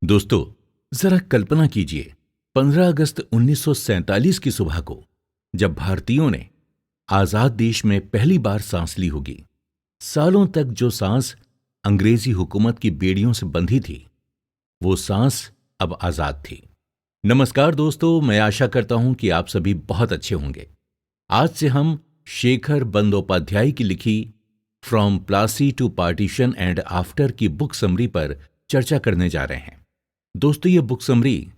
दोस्तों, जरा कल्पना कीजिए 15 अगस्त 1947 की सुबह को जब भारतीयों ने आजाद देश में पहली बार सांस ली होगी। सालों तक जो सांस अंग्रेजी हुकूमत की बेड़ियों से बंधी थी, वो सांस अब आजाद थी। नमस्कार दोस्तों, मैं आशा करता हूं कि आप सभी बहुत अच्छे होंगे। आज से हम शेखर बंदोपाध्याय की लिखी from Plassey to partition and after की बुक समरी पर चर्चा करने जा रहे हैं। दोस्तों, ये बुक समरी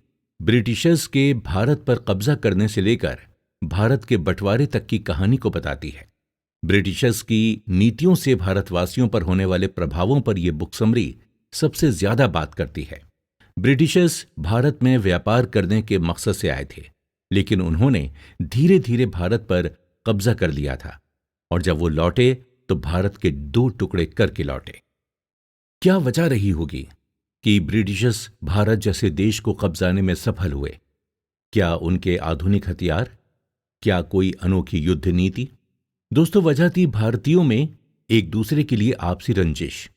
ब्रिटिशर्स के भारत पर कब्जा करने से लेकर भारत के बंटवारे तक की कहानी को बताती है। ब्रिटिशर्स की नीतियों से भारतवासियों पर होने वाले प्रभावों पर यह बुक समरी सबसे ज्यादा बात करती है। ब्रिटिशर्स भारत में व्यापार करने के मकसद से आए थे, लेकिन उन्होंने धीरे धीरे भारत पर कब्जा कर लिया था, और जब वो लौटे तो भारत के दो टुकड़े करके लौटे। क्या वजह रही होगी कि ब्रिटिशर्स भारत जैसे देश को कब्जाने में सफल हुए? क्या उनके आधुनिक हथियार? क्या कोई अनोखी युद्ध नीति? दोस्तों, वजह थी भारतीयों में एक दूसरे के लिए आपसी रंजिश,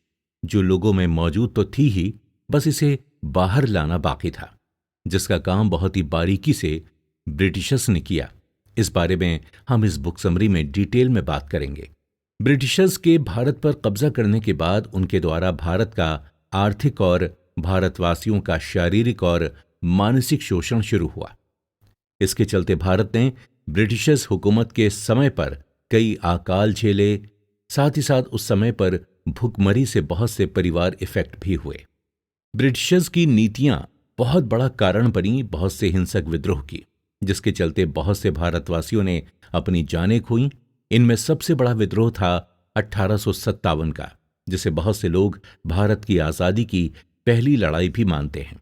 जो लोगों में मौजूद तो थी ही, बस इसे बाहर लाना बाकी था, जिसका काम बहुत ही बारीकी से ब्रिटिशर्स ने किया। इस बारे में हम इस बुक समरी में डिटेल में बात करेंगे। ब्रिटिशर्स के भारत पर कब्जा करने के बाद उनके द्वारा भारत का आर्थिक और भारतवासियों का शारीरिक और मानसिक शोषण शुरू हुआ। इसके चलते भारत ने ब्रिटिशर्स हुकूमत के समय पर कई अकाल झेले। साथ ही साथ उस समय पर भुखमरी से बहुत से परिवार इफेक्ट भी हुए। ब्रिटिशर्स की नीतियां बहुत बड़ा कारण बनी बहुत से हिंसक विद्रोह की, जिसके चलते बहुत से भारतवासियों ने अपनी जानें खोईं। इनमें सबसे बड़ा विद्रोह था 1857 का, जिसे बहुत से लोग भारत की आजादी की पहली लड़ाई भी मानते हैं।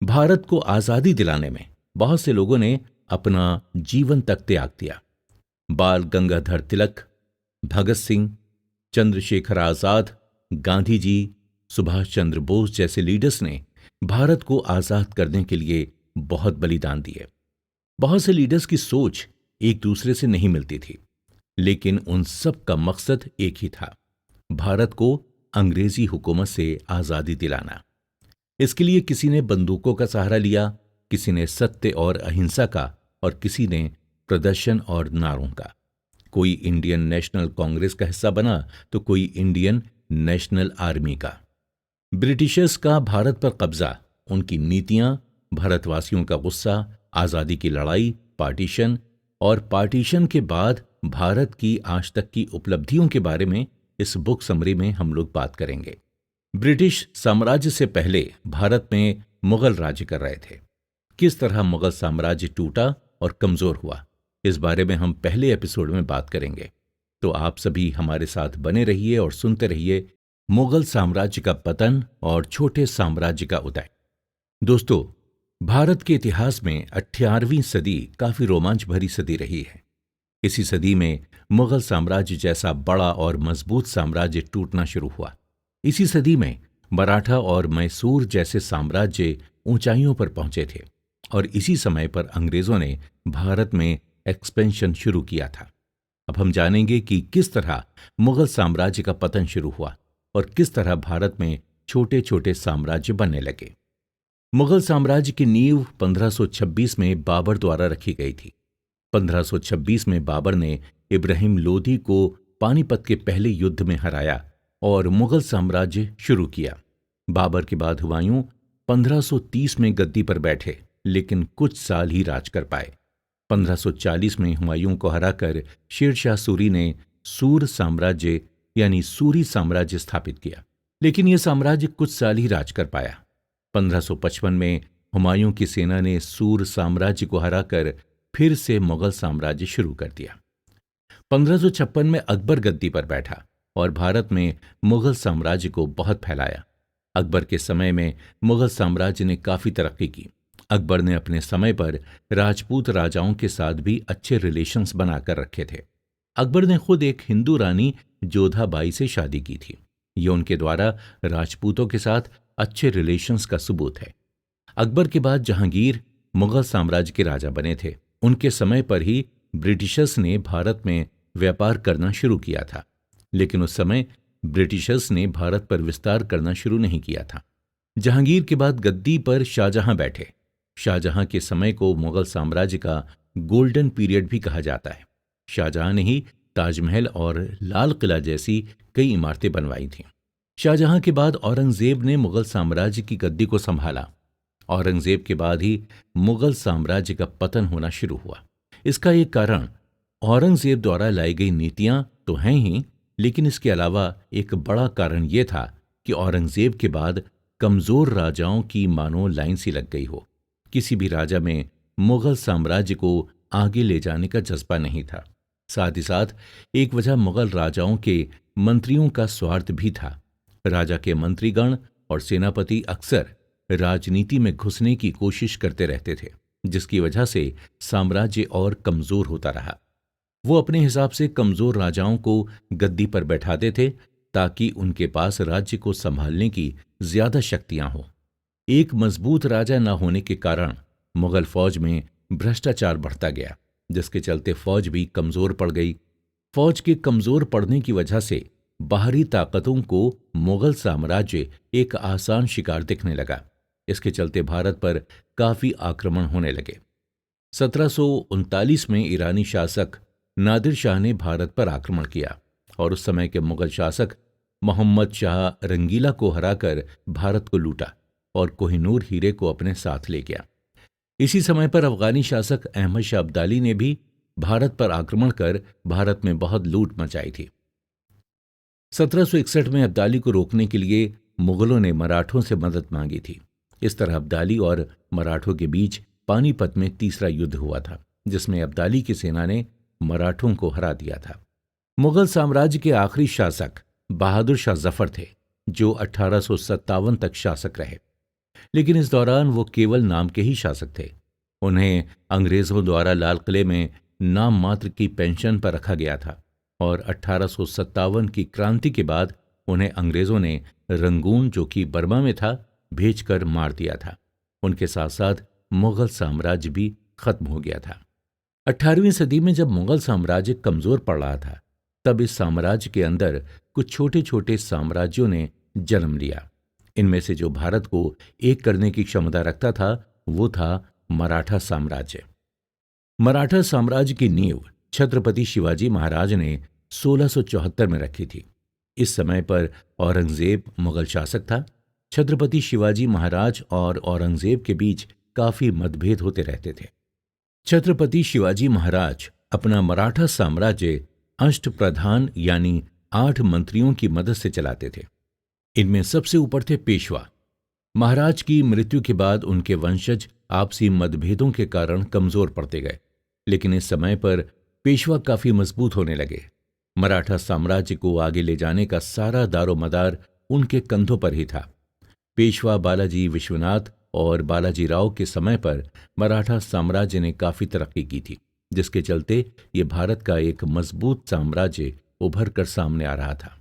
भारत को आजादी दिलाने में बहुत से लोगों ने अपना जीवन तक त्याग दिया। बाल गंगाधर तिलक, भगत सिंह, चंद्रशेखर आजाद, गांधी जी, सुभाष चंद्र बोस जैसे लीडर्स ने भारत को आजाद करने के लिए बहुत बलिदान दिए। बहुत से लीडर्स की सोच एक दूसरे से नहीं मिलती थी, लेकिन उन सब का मकसद एक ही था, भारत को अंग्रेजी हुकूमत से आजादी दिलाना। इसके लिए किसी ने बंदूकों का सहारा लिया, किसी ने सत्य और अहिंसा का, और किसी ने प्रदर्शन और नारों का। कोई इंडियन नेशनल कांग्रेस का हिस्सा बना तो कोई इंडियन नेशनल आर्मी का। ब्रिटिशर्स का भारत पर कब्जा, उनकी नीतियां, भारतवासियों का गुस्सा, आजादी की लड़ाई, पार्टीशन, और पार्टीशन के बाद भारत की आज तक की उपलब्धियों के बारे में इस बुक समरी में हम लोग बात करेंगे। ब्रिटिश साम्राज्य से पहले भारत में मुगल राज्य कर रहे थे। किस तरह मुगल साम्राज्य टूटा और कमजोर हुआ, इस बारे में हम पहले एपिसोड में बात करेंगे। तो आप सभी हमारे साथ बने रहिए और सुनते रहिए मुगल साम्राज्य का पतन और छोटे साम्राज्य का उदय। दोस्तों, भारत के इतिहास में 18वीं सदी काफी रोमांच भरी सदी रही है। इसी सदी में मुगल साम्राज्य जैसा बड़ा और मजबूत साम्राज्य टूटना शुरू हुआ। इसी सदी में मराठा और मैसूर जैसे साम्राज्य ऊंचाइयों पर पहुंचे थे, और इसी समय पर अंग्रेजों ने भारत में एक्सपेंशन शुरू किया था। अब हम जानेंगे कि किस तरह मुगल साम्राज्य का पतन शुरू हुआ और किस तरह भारत में छोटे छोटे साम्राज्य बनने लगे। मुगल साम्राज्य की नींव 1526 में बाबर द्वारा रखी गई थी। 1526 में बाबर ने इब्राहिम लोदी को पानीपत के पहले युद्ध में हराया और मुगल साम्राज्य शुरू किया। बाबर के बाद हुमायूं 1530 में गद्दी पर बैठे, लेकिन कुछ साल ही राज कर पाए। 1540 में हुमायूं को हराकर शेरशाह सूरी ने सूर साम्राज्य यानी सूरी साम्राज्य स्थापित किया, लेकिन यह साम्राज्य कुछ साल ही राज कर पाया। 1555 में हुमायूं की सेना ने सूर साम्राज्य को हराकर फिर से मुगल साम्राज्य शुरू कर दिया। 1556 में अकबर गद्दी पर बैठा और भारत में मुगल साम्राज्य को बहुत फैलाया। अकबर के समय में मुगल साम्राज्य ने काफी तरक्की की। अकबर ने अपने समय पर राजपूत राजाओं के साथ भी अच्छे रिलेशंस बनाकर रखे थे। अकबर ने खुद एक हिंदू रानी जोधाबाई से शादी की थी। ये उनके द्वारा राजपूतों के साथ अच्छे रिलेशंस का सबूत है। अकबर के बाद जहांगीर मुगल साम्राज्य के राजा बने थे। उनके समय पर ही ब्रिटिशर्स ने भारत में व्यापार करना शुरू किया था, लेकिन उस समय ब्रिटिशर्स ने भारत पर विस्तार करना शुरू नहीं किया था। जहांगीर के बाद गद्दी पर शाहजहां बैठे। शाहजहां के समय को मुगल साम्राज्य का गोल्डन पीरियड भी कहा जाता है। शाहजहां ने ही ताजमहल और लाल किला जैसी कई इमारतें बनवाई थीं। शाहजहां के बाद औरंगजेब ने मुगल साम्राज्य की गद्दी को संभाला। औरंगजेब के बाद ही मुगल साम्राज्य का पतन होना शुरू हुआ। इसका एक कारण औरंगजेब द्वारा लाई गई नीतियां तो हैं ही, लेकिन इसके अलावा एक बड़ा कारण यह था कि औरंगजेब के बाद कमजोर राजाओं की मानो लाइन सी लग गई हो। किसी भी राजा में मुगल साम्राज्य को आगे ले जाने का जज्बा नहीं था। साथ ही साथ एक वजह मुगल राजाओं के मंत्रियों का स्वार्थ भी था। राजा के मंत्रीगण और सेनापति अक्सर राजनीति में घुसने की कोशिश करते रहते थे, जिसकी वजह से साम्राज्य और कमजोर होता रहा। वो अपने हिसाब से कमजोर राजाओं को गद्दी पर बैठाते थे ताकि उनके पास राज्य को संभालने की ज्यादा शक्तियां हों। एक मजबूत राजा न होने के कारण मुगल फौज में भ्रष्टाचार बढ़ता गया, जिसके चलते फौज भी कमजोर पड़ गई। फौज के कमजोर पड़ने की वजह से बाहरी ताकतों को मुगल साम्राज्य एक आसान शिकार दिखने लगा। इसके चलते भारत पर काफी आक्रमण होने लगे। 1739 में ईरानी शासक नादिर शाह ने भारत पर आक्रमण किया और उस समय के मुगल शासक मोहम्मद शाह रंगीला को हराकर भारत को लूटा और कोहिनूर हीरे को अपने साथ ले गया। इसी समय पर अफगानी शासक अहमद शाह अब्दाली ने भी भारत पर आक्रमण कर भारत में बहुत लूट मचाई थी। 1761 में अब्दाली को रोकने के लिए मुगलों ने मराठों से मदद मांगी थी। इस तरह अब्दाली और मराठों के बीच पानीपत में तीसरा युद्ध हुआ था, जिसमें अब्दाली की सेना ने मराठों को हरा दिया था। मुगल साम्राज्य के आखिरी शासक बहादुर शाह जफर थे, जो 1857 तक शासक रहे, लेकिन इस दौरान वो केवल नाम के ही शासक थे। उन्हें अंग्रेजों द्वारा लाल किले में नाम मात्र की पेंशन पर रखा गया था और 1857 की क्रांति के बाद उन्हें अंग्रेजों ने रंगून, जो कि बर्मा में था, भेजकर मार दिया था। उनके साथ साथ मुगल साम्राज्य भी खत्म हो गया था। 18वीं सदी में जब मुगल साम्राज्य कमजोर पड़ रहा था, तब इस साम्राज्य के अंदर कुछ छोटे छोटे साम्राज्यों ने जन्म लिया। इनमें से जो भारत को एक करने की क्षमता रखता था वो था मराठा साम्राज्य। मराठा साम्राज्य की नींव छत्रपति शिवाजी महाराज ने 1674 में रखी थी। इस समय पर औरंगजेब मुगल शासक था। छत्रपति शिवाजी महाराज और औरंगजेब के बीच काफी मतभेद होते रहते थे। छत्रपति शिवाजी महाराज अपना मराठा साम्राज्य अष्टप्रधान यानी 8 मंत्रियों की मदद से चलाते थे। इनमें सबसे ऊपर थे पेशवा। महाराज की मृत्यु के बाद उनके वंशज आपसी मतभेदों के कारण कमजोर पड़ते गए, लेकिन इस समय पर पेशवा काफी मजबूत होने लगे। मराठा साम्राज्य को आगे ले जाने का सारा दारोमदार उनके कंधों पर ही था। पेशवा बालाजी विश्वनाथ और बालाजी राव के समय पर मराठा साम्राज्य ने काफी तरक्की की थी, जिसके चलते ये भारत का एक मजबूत साम्राज्य उभर कर सामने आ रहा था।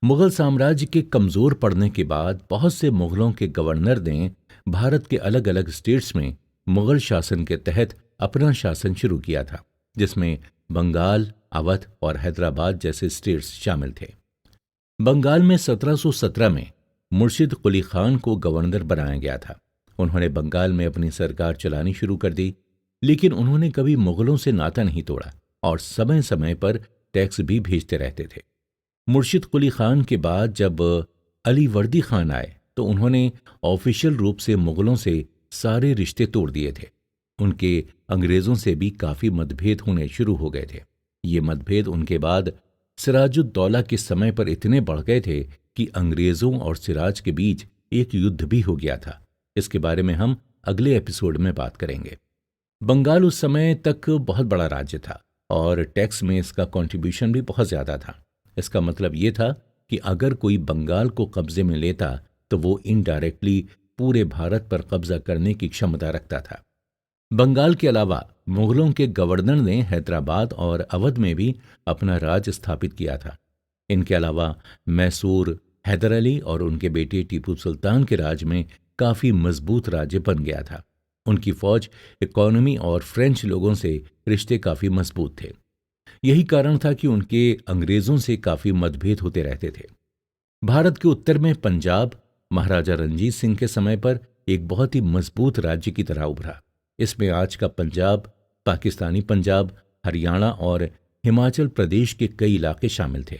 मुगल साम्राज्य के कमजोर पड़ने के बाद बहुत से मुगलों के गवर्नर ने भारत के अलग अलग स्टेट्स में मुगल शासन के तहत अपना शासन शुरू किया था, जिसमें बंगाल, अवध और हैदराबाद जैसे स्टेट्स शामिल थे। बंगाल में 1717 में मुर्शिद कुली खान को गवर्नर बनाया गया था। उन्होंने बंगाल में अपनी सरकार चलानी शुरू कर दी, लेकिन उन्होंने कभी मुगलों से नाता नहीं तोड़ा और समय समय पर टैक्स भी भेजते रहते थे। मुर्शिद कुली खान के बाद जब अली वर्दी खान आए तो उन्होंने ऑफिशियल रूप से मुगलों से सारे रिश्ते तोड़ दिए थे। उनके अंग्रेजों से भी काफी मतभेद होने शुरू हो गए थे। ये मतभेद उनके बाद सिराजुद्दौला के समय पर इतने बढ़ गए थे कि अंग्रेजों और सिराज के बीच एक युद्ध भी हो गया था। इसके बारे में हम अगले एपिसोड में बात करेंगे। बंगाल उस समय तक बहुत बड़ा राज्य था और टैक्स में इसका कंट्रीब्यूशन भी बहुत ज्यादा था। इसका मतलब ये था कि अगर कोई बंगाल को कब्जे में लेता तो वो इनडायरेक्टली पूरे भारत पर कब्जा करने की क्षमता रखता था। बंगाल के अलावा मुगलों के गवर्नर ने हैदराबाद और अवध में भी अपना राज स्थापित किया था। इनके अलावा मैसूर, हैदर अली और उनके बेटे टीपू सुल्तान के राज में काफी मजबूत राज्य बन गया था। उनकी फौज, इकोनॉमी और फ्रेंच लोगों से रिश्ते काफी मजबूत थे। यही कारण था कि उनके अंग्रेजों से काफी मतभेद होते रहते थे। भारत के उत्तर में पंजाब, महाराजा रणजीत सिंह के समय पर एक बहुत ही मजबूत राज्य की तरह उभरा। इसमें आज का पंजाब, पाकिस्तानी पंजाब, हरियाणा और हिमाचल प्रदेश के कई इलाके शामिल थे।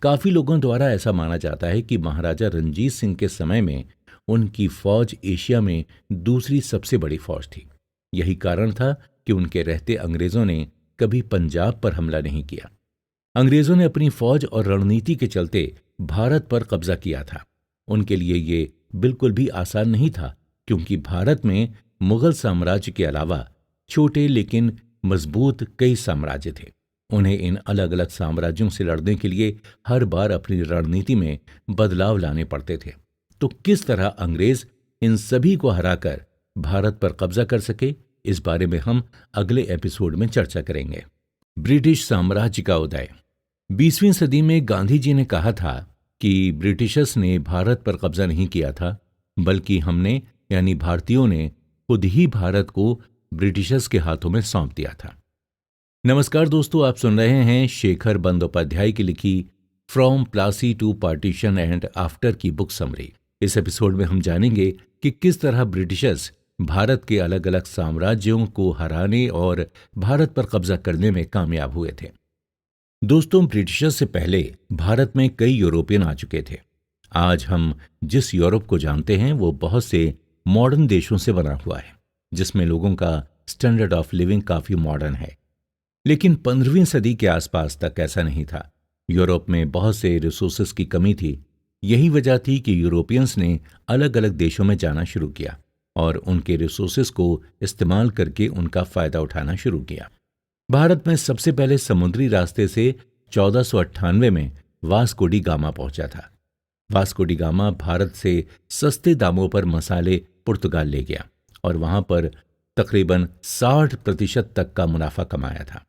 काफी लोगों द्वारा ऐसा माना जाता है कि महाराजा रणजीत सिंह के समय में उनकी फौज एशिया में दूसरी सबसे बड़ी फौज थी। यही कारण था कि उनके रहते अंग्रेजों ने कभी पंजाब पर हमला नहीं किया। अंग्रेजों ने अपनी फौज और रणनीति के चलते भारत पर कब्जा किया था। उनके लिए ये बिल्कुल भी आसान नहीं था, क्योंकि भारत में मुगल साम्राज्य के अलावा छोटे लेकिन मजबूत कई साम्राज्य थे। उन्हें इन अलग अलग साम्राज्यों से लड़ने के लिए हर बार अपनी रणनीति में बदलाव लाने पड़ते थे। तो किस तरह अंग्रेज इन सभी को हराकर भारत पर कब्जा कर सके, इस बारे में हम अगले एपिसोड में चर्चा करेंगे। ब्रिटिश साम्राज्य का उदय। 20वीं सदी में गांधी जी ने कहा था कि ब्रिटिशर्स ने भारत पर कब्जा नहीं किया था, बल्कि हमने यानी भारतीयों ने खुद ही भारत को ब्रिटिशर्स के हाथों में सौंप दिया था। नमस्कार दोस्तों, आप सुन रहे हैं शेखर बंदोपाध्याय की लिखी from Plassey to partition and after की बुक समरी। इस एपिसोड में हम जानेंगे कि किस तरह ब्रिटिशर्स भारत के अलग अलग साम्राज्यों को हराने और भारत पर कब्जा करने में कामयाब हुए थे। दोस्तों, ब्रिटिशर्स से पहले भारत में कई यूरोपियन आ चुके थे। आज हम जिस यूरोप को जानते हैं वो बहुत से मॉडर्न देशों से बना हुआ है, जिसमें लोगों का स्टैंडर्ड ऑफ लिविंग काफी मॉडर्न है। लेकिन 15वीं सदी के आसपास तक ऐसा नहीं था। यूरोप में बहुत से रिसोर्सेस की कमी थी। यही वजह थी कि यूरोपियंस ने अलग अलग देशों में जाना शुरू किया और उनके रिसोर्सेस को इस्तेमाल करके उनका फायदा उठाना शुरू किया। भारत में सबसे पहले समुद्री रास्ते से 1498 में वास्को डी गामा पहुंचा था। वास्को डी गामा भारत से सस्ते दामों पर मसाले पुर्तगाल ले गया और वहां पर तकरीबन 60% तक का मुनाफा कमाया था।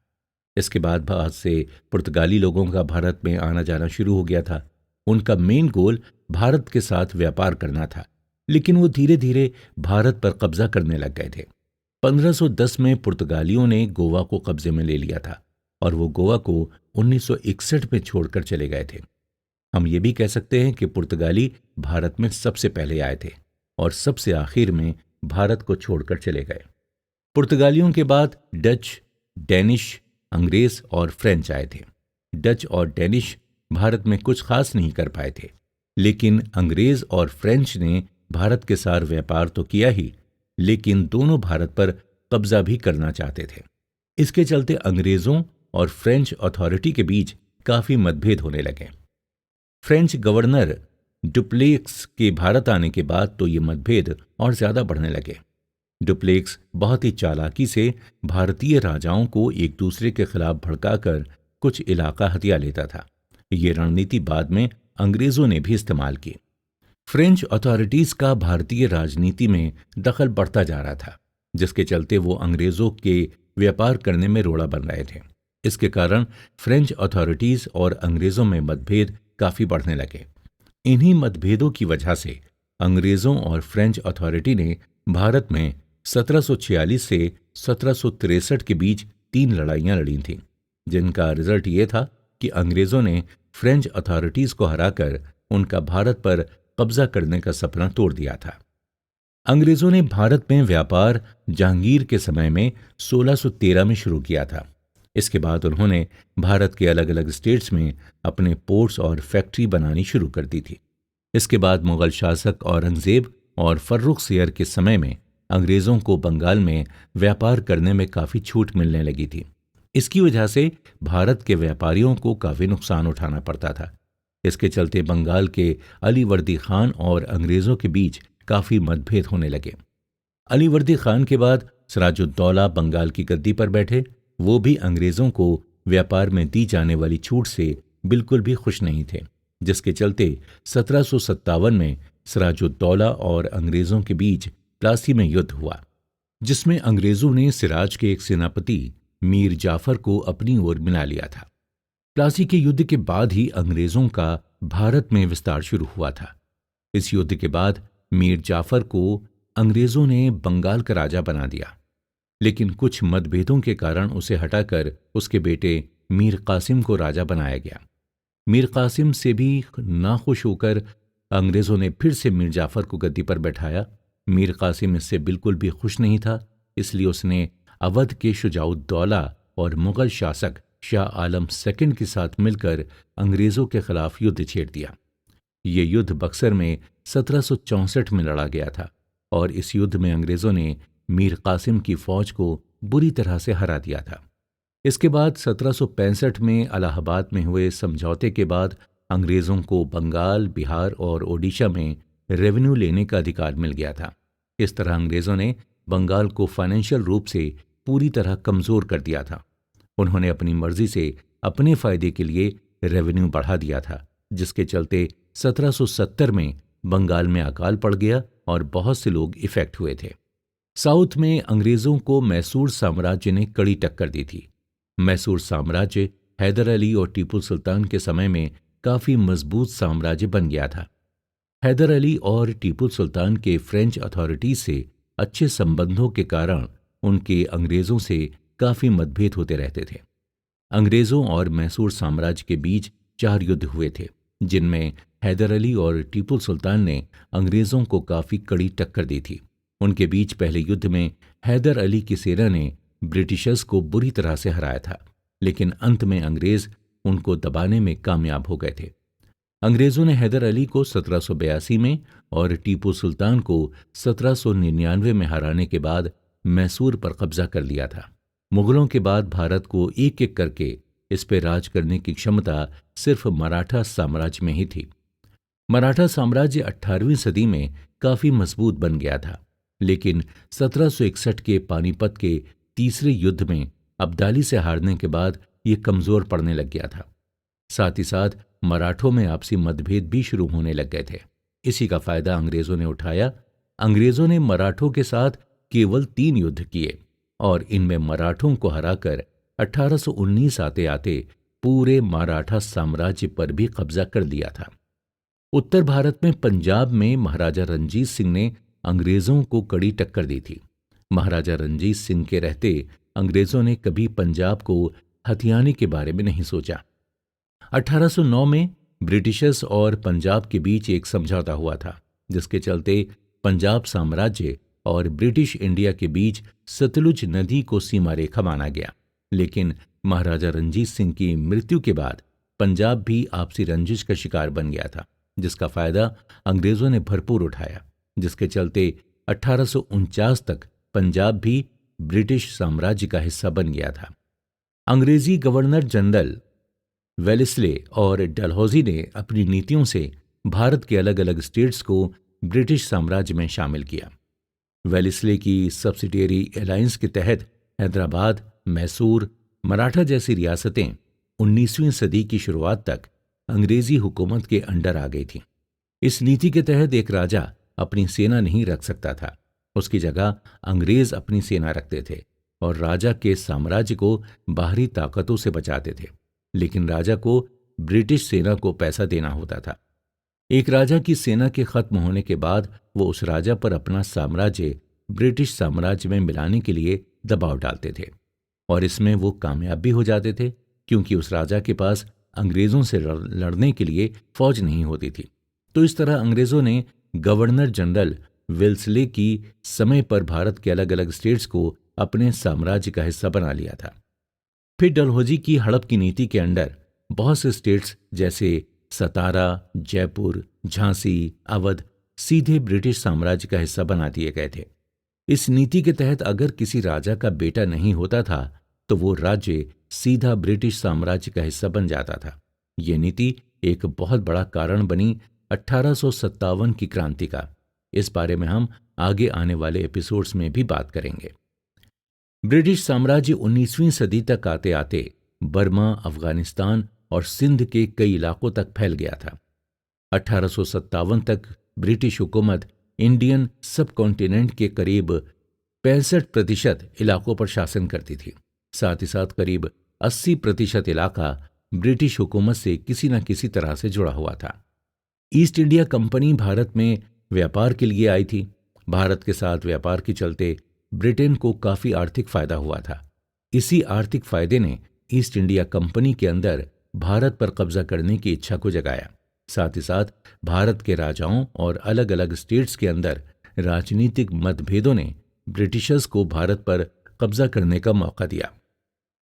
इसके बाद बहुत से पुर्तगाली लोगों का भारत में आना जाना शुरू हो गया था। उनका मेन गोल भारत के साथ व्यापार करना था, लेकिन वो धीरे धीरे भारत पर कब्जा करने लग गए थे। 1510 में पुर्तगालियों ने गोवा को कब्जे में ले लिया था और वो गोवा को 1961 में छोड़कर चले गए थे। हम ये भी कह सकते हैं कि पुर्तगाली भारत में सबसे पहले आए थे और सबसे आखिर में भारत को छोड़कर चले गए। पुर्तगालियों के बाद डच, डेनिश, अंग्रेज और फ्रेंच आए थे। डच और डेनिश भारत में कुछ खास नहीं कर पाए थे, लेकिन अंग्रेज और फ्रेंच ने भारत के साथ व्यापार तो किया ही, लेकिन दोनों भारत पर कब्जा भी करना चाहते थे। इसके चलते अंग्रेजों और फ्रेंच अथॉरिटी के बीच काफी मतभेद होने लगे। फ्रेंच गवर्नर डुप्लेक्स के भारत आने के बाद तो ये मतभेद और ज्यादा बढ़ने लगे। डुप्लेक्स बहुत ही चालाकी से भारतीय राजाओं को एक दूसरे के खिलाफ भड़काकर कुछ इलाका हथिया लेता था। ये रणनीति बाद में अंग्रेजों ने भी इस्तेमाल की। फ्रेंच अथॉरिटीज का भारतीय राजनीति में दखल बढ़ता जा रहा था, जिसके चलते वो अंग्रेजों के व्यापार करने में रोड़ा बन रहे थे। इसके कारण फ्रेंच अथॉरिटीज और अंग्रेजों में मतभेद काफी बढ़ने लगे। इन्हीं मतभेदों की वजह से अंग्रेजों और फ्रेंच अथॉरिटी ने भारत में 1746 से 1763 के बीच 3 लड़ाइयां लड़ी थीं, जिनका रिजल्ट ये था कि अंग्रेजों ने फ्रेंच अथॉरिटीज को हराकर उनका भारत पर कब्जा करने का सपना तोड़ दिया था। अंग्रेजों ने भारत में व्यापार जहांगीर के समय में 1613 में शुरू किया था। इसके बाद उन्होंने भारत के अलग अलग स्टेट्स में अपने पोर्ट्स और फैक्ट्री बनानी शुरू कर दी थी। इसके बाद मुगल शासक औरंगजेब और फर्रुखसियर के समय में अंग्रेजों को बंगाल में व्यापार करने में काफी छूट मिलने लगी थी। इसकी वजह से भारत के व्यापारियों को काफी नुकसान उठाना पड़ता था। इसके चलते बंगाल के अलीवर्दी खान और अंग्रेजों के बीच काफी मतभेद होने लगे। अलीवर्दी खान के बाद सिराजुद्दौला बंगाल की गद्दी पर बैठे। वो भी अंग्रेजों को व्यापार में दी जाने वाली छूट से बिल्कुल भी खुश नहीं थे, जिसके चलते 1757 में सिराजुद्दौला और अंग्रेजों के बीच प्लासी में युद्ध हुआ, जिसमें अंग्रेजों ने सिराज के एक सेनापति मीर जाफर को अपनी ओर मिला लिया था। प्लासी के युद्ध के बाद ही अंग्रेजों का भारत में विस्तार शुरू हुआ था। इस युद्ध के बाद मीर जाफर को अंग्रेजों ने बंगाल का राजा बना दिया, लेकिन कुछ मतभेदों के कारण उसे हटाकर उसके बेटे मीर कासिम को राजा बनाया गया। मीर कासिम से भी नाखुश होकर अंग्रेजों ने फिर से मीर जाफर को गद्दी पर बैठाया। मीर कासिम इससे बिल्कुल भी खुश नहीं था, इसलिए उसने अवध के शुजाउद्दौला और मुगल शासक शाह आलम सेकंड के साथ मिलकर अंग्रेजों के खिलाफ युद्ध छेड़ दिया। ये युद्ध बक्सर में 1764 में लड़ा गया था और इस युद्ध में अंग्रेजों ने मीर कासिम की फौज को बुरी तरह से हरा दिया था। इसके बाद 1765 में इलाहाबाद में हुए समझौते के बाद अंग्रेजों को बंगाल, बिहार और ओडिशा में रेवेन्यू लेने का अधिकार मिल गया था। इस तरह अंग्रेजों ने बंगाल को फाइनेंशियल रूप से पूरी तरह कमजोर कर दिया था। उन्होंने अपनी मर्जी से अपने फायदे के लिए रेवेन्यू बढ़ा दिया था, जिसके चलते 1770 में बंगाल में अकाल पड़ गया और बहुत से लोग इफेक्ट हुए थे। साउथ में अंग्रेजों को मैसूर साम्राज्य ने कड़ी टक्कर दी थी। मैसूर साम्राज्य हैदर अली और टीपू सुल्तान के समय में काफी मजबूत साम्राज्य बन गया था। हैदर अली और टीपू सुल्तान के फ्रेंच अथॉरिटीज से अच्छे संबंधों के कारण उनके अंग्रेजों से काफी मतभेद होते रहते थे। अंग्रेजों और मैसूर साम्राज्य के बीच 4 युद्ध हुए थे, जिनमें हैदर अली और टीपू सुल्तान ने अंग्रेजों को काफी कड़ी टक्कर दी थी। उनके बीच पहले युद्ध में हैदर अली की सेना ने ब्रिटिशर्स को बुरी तरह से हराया था, लेकिन अंत में अंग्रेज उनको दबाने में कामयाब हो गए थे। अंग्रेजों ने हैदर अली को 1782 में और टीपू सुल्तान को 1799 में हराने के बाद मैसूर पर कब्जा कर लिया था। मुगलों के बाद भारत को एक एक करके इस पर राज करने की क्षमता सिर्फ मराठा साम्राज्य में ही थी। मराठा साम्राज्य 18वीं सदी में काफी मजबूत बन गया था, लेकिन 1761 के पानीपत के तीसरे युद्ध में अब्दाली से हारने के बाद ये कमजोर पड़ने लग गया था। साथ ही साथ मराठों में आपसी मतभेद भी शुरू होने लग गए थे। इसी का फायदा अंग्रेजों ने उठाया। अंग्रेजों ने मराठों के साथ केवल 3 युद्ध किए और इनमें मराठों को हराकर 1819 आते आते पूरे मराठा साम्राज्य पर भी कब्जा कर लिया था। उत्तर भारत में पंजाब में महाराजा रणजीत सिंह ने अंग्रेजों को कड़ी टक्कर दी थी। महाराजा रणजीत सिंह के रहते अंग्रेजों ने कभी पंजाब को हथियाने के बारे में नहीं सोचा। 1809 में ब्रिटिशर्स और पंजाब के बीच एक समझौता हुआ था, जिसके चलते पंजाब साम्राज्य और ब्रिटिश इंडिया के बीच सतलुज नदी को सीमा रेखा माना गया। लेकिन महाराजा रणजीत सिंह की मृत्यु के बाद पंजाब भी आपसी रंजिश का शिकार बन गया था, जिसका फायदा अंग्रेजों ने भरपूर उठाया, जिसके चलते 1849 तक पंजाब भी ब्रिटिश साम्राज्य का हिस्सा बन गया था। अंग्रेजी गवर्नर जनरल वेलेस्ले और डलहौजी ने अपनी नीतियों से भारत के अलग अलग स्टेट्स को ब्रिटिश साम्राज्य में शामिल किया। वेलेस्ले की सब्सिडियरी अलायंस के तहत हैदराबाद, मैसूर, मराठा जैसी रियासतें 19वीं सदी की शुरुआत तक अंग्रेजी हुकूमत के अंडर आ गई थीं। इस नीति के तहत एक राजा अपनी सेना नहीं रख सकता था, उसकी जगह अंग्रेज अपनी सेना रखते थे और राजा के साम्राज्य को बाहरी ताकतों से बचाते थे, लेकिन राजा को ब्रिटिश सेना को पैसा देना होता था। एक राजा की सेना के खत्म होने के बाद वो उस राजा पर अपना साम्राज्य ब्रिटिश साम्राज्य में मिलाने के लिए दबाव डालते थे और इसमें वो कामयाब भी हो जाते थे, क्योंकि उस राजा के पास अंग्रेजों से लड़ने के लिए फौज नहीं होती थी। तो इस तरह अंग्रेजों ने गवर्नर जनरल वेल्सले की समय पर भारत के अलग अलग स्टेट्स को अपने साम्राज्य का हिस्सा बना लिया था। फिर डलहौजी की हड़प की नीति के अंडर बहुत से स्टेट्स जैसे सतारा, जयपुर, झांसी, अवध सीधे ब्रिटिश साम्राज्य का हिस्सा बना दिए गए थे। इस नीति के तहत अगर किसी राजा का बेटा नहीं होता था तो वो राज्य सीधा ब्रिटिश साम्राज्य का हिस्सा बन जाता था। ये नीति एक बहुत बड़ा कारण बनी 1857 की क्रांति का। इस बारे में हम आगे आने वाले एपिसोड्स में भी बात करेंगे। ब्रिटिश साम्राज्य 19वीं सदी तक आते आते बर्मा, अफगानिस्तान और सिंध के कई इलाकों तक फैल गया था। 1857 तक ब्रिटिश हुकूमत इंडियन सब कॉन्टिनेंट के करीब 65% इलाकों पर शासन करती थी। साथ ही साथ करीब 80% इलाका ब्रिटिश हुकूमत से किसी न किसी तरह से जुड़ा हुआ था। ईस्ट इंडिया कंपनी भारत में व्यापार के लिए आई थी। भारत के साथ व्यापार के चलते ब्रिटेन को काफी आर्थिक फायदा हुआ था। इसी आर्थिक फायदे ने ईस्ट इंडिया कंपनी के अंदर भारत पर कब्जा करने की इच्छा को जगाया। साथ ही साथ भारत के राजाओं और अलग अलग स्टेट्स के अंदर राजनीतिक मतभेदों ने ब्रिटिशर्स को भारत पर कब्जा करने का मौका दिया।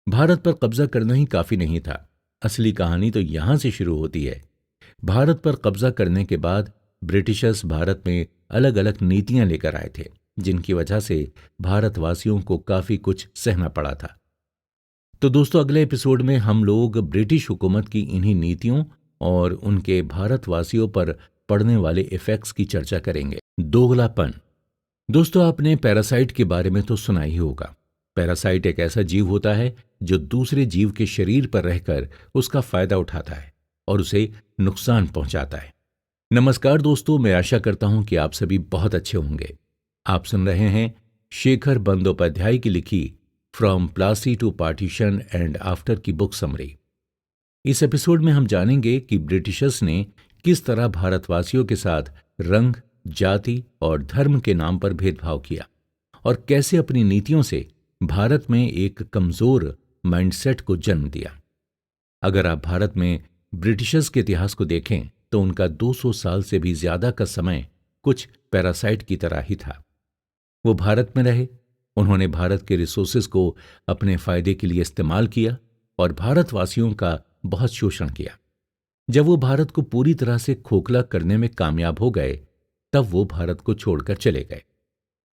भारत पर कब्जा करना ही काफी नहीं था, असली कहानी तो यहां से शुरू होती है। भारत पर कब्जा करने के बाद ब्रिटिशर्स भारत में अलग अलग नीतियां लेकर आए थे, जिनकी वजह से भारतवासियों को काफी कुछ सहना पड़ा था। तो दोस्तों, अगले एपिसोड में हम लोग ब्रिटिश हुकूमत की इन्हीं नीतियों और उनके भारतवासियों पर पड़ने इफेक्ट्स इफेक्ट्स की चर्चा करेंगे। दोगलापन। दोस्तों, आपने पैरासाइट के बारे में तो सुना ही होगा। पैरासाइट एक ऐसा जीव होता है जो दूसरे जीव के शरीर पर रहकर उसका फायदा उठाता है और उसे नुकसान पहुंचाता है। नमस्कार दोस्तों, मैं आशा करता हूं कि आप सभी बहुत अच्छे होंगे। आप सुन रहे हैं शेखर बंदोपाध्याय की लिखी from Plassey to partition and after की बुक समरी। इस एपिसोड में हम जानेंगे कि ब्रिटिशर्स ने किस तरह भारतवासियों के साथ रंग, जाति और धर्म के नाम पर भेदभाव किया और कैसे अपनी नीतियों से भारत में एक कमजोर माइंडसेट को जन्म दिया। अगर आप भारत में ब्रिटिशर्स के इतिहास को देखें तो उनका 200 साल से भी ज्यादा का समय कुछ पैरासाइट की तरह ही था। वो भारत में रहे, उन्होंने भारत के रिसोर्सेज को अपने फायदे के लिए इस्तेमाल किया और भारतवासियों का बहुत शोषण किया। जब वो भारत को पूरी तरह से खोखला करने में कामयाब हो गए, तब वो भारत को छोड़कर चले गए।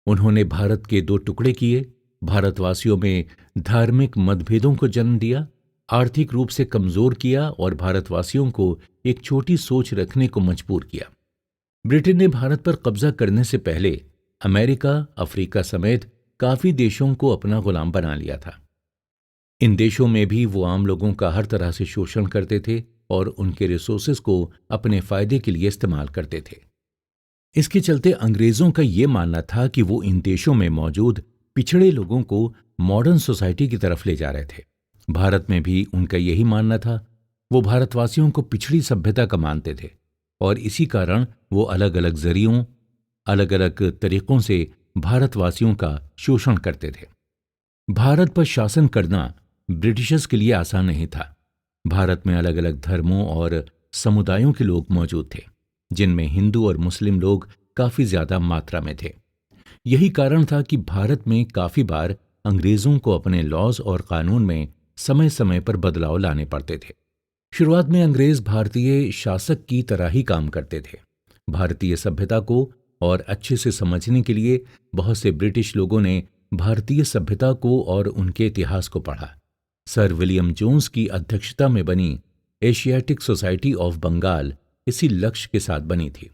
उन्होंने भारत के दो टुकड़े किए, भारतवासियों में धार्मिक मतभेदों को जन्म दिया, आर्थिक रूप से कमजोर किया और भारतवासियों को एक छोटी सोच रखने को मजबूर किया। ब्रिटेन ने भारत पर कब्जा करने से पहले अमेरिका, अफ्रीका समेत काफी देशों को अपना गुलाम बना लिया था। इन देशों में भी वो आम लोगों का हर तरह से शोषण करते थे और उनके रिसोर्सेज को अपने फायदे के लिए इस्तेमाल करते थे। इसके चलते अंग्रेजों का ये मानना था कि वो इन देशों में मौजूद पिछड़े लोगों को मॉडर्न सोसाइटी की तरफ ले जा रहे थे। भारत में भी उनका यही मानना था। वो भारतवासियों को पिछड़ी सभ्यता का मानते थे और इसी कारण वो अलग अलग जरियों, अलग अलग तरीकों से भारतवासियों का शोषण करते थे। भारत पर शासन करना ब्रिटिशर्स के लिए आसान नहीं था। भारत में अलग अलग धर्मों और समुदायों के लोग मौजूद थे, जिनमें हिंदू और मुस्लिम लोग काफी ज्यादा मात्रा में थे। यही कारण था कि भारत में काफी बार अंग्रेजों को अपने लॉज और कानून में समय समय पर बदलाव लाने पड़ते थे। शुरुआत में अंग्रेज भारतीय शासक की तरह ही काम करते थे। भारतीय सभ्यता को और अच्छे से समझने के लिए बहुत से ब्रिटिश लोगों ने भारतीय सभ्यता को और उनके इतिहास को पढ़ा। सर विलियम जोन्स की अध्यक्षता में बनी एशियाटिक सोसाइटी ऑफ बंगाल इसी लक्ष्य के साथ बनी थी।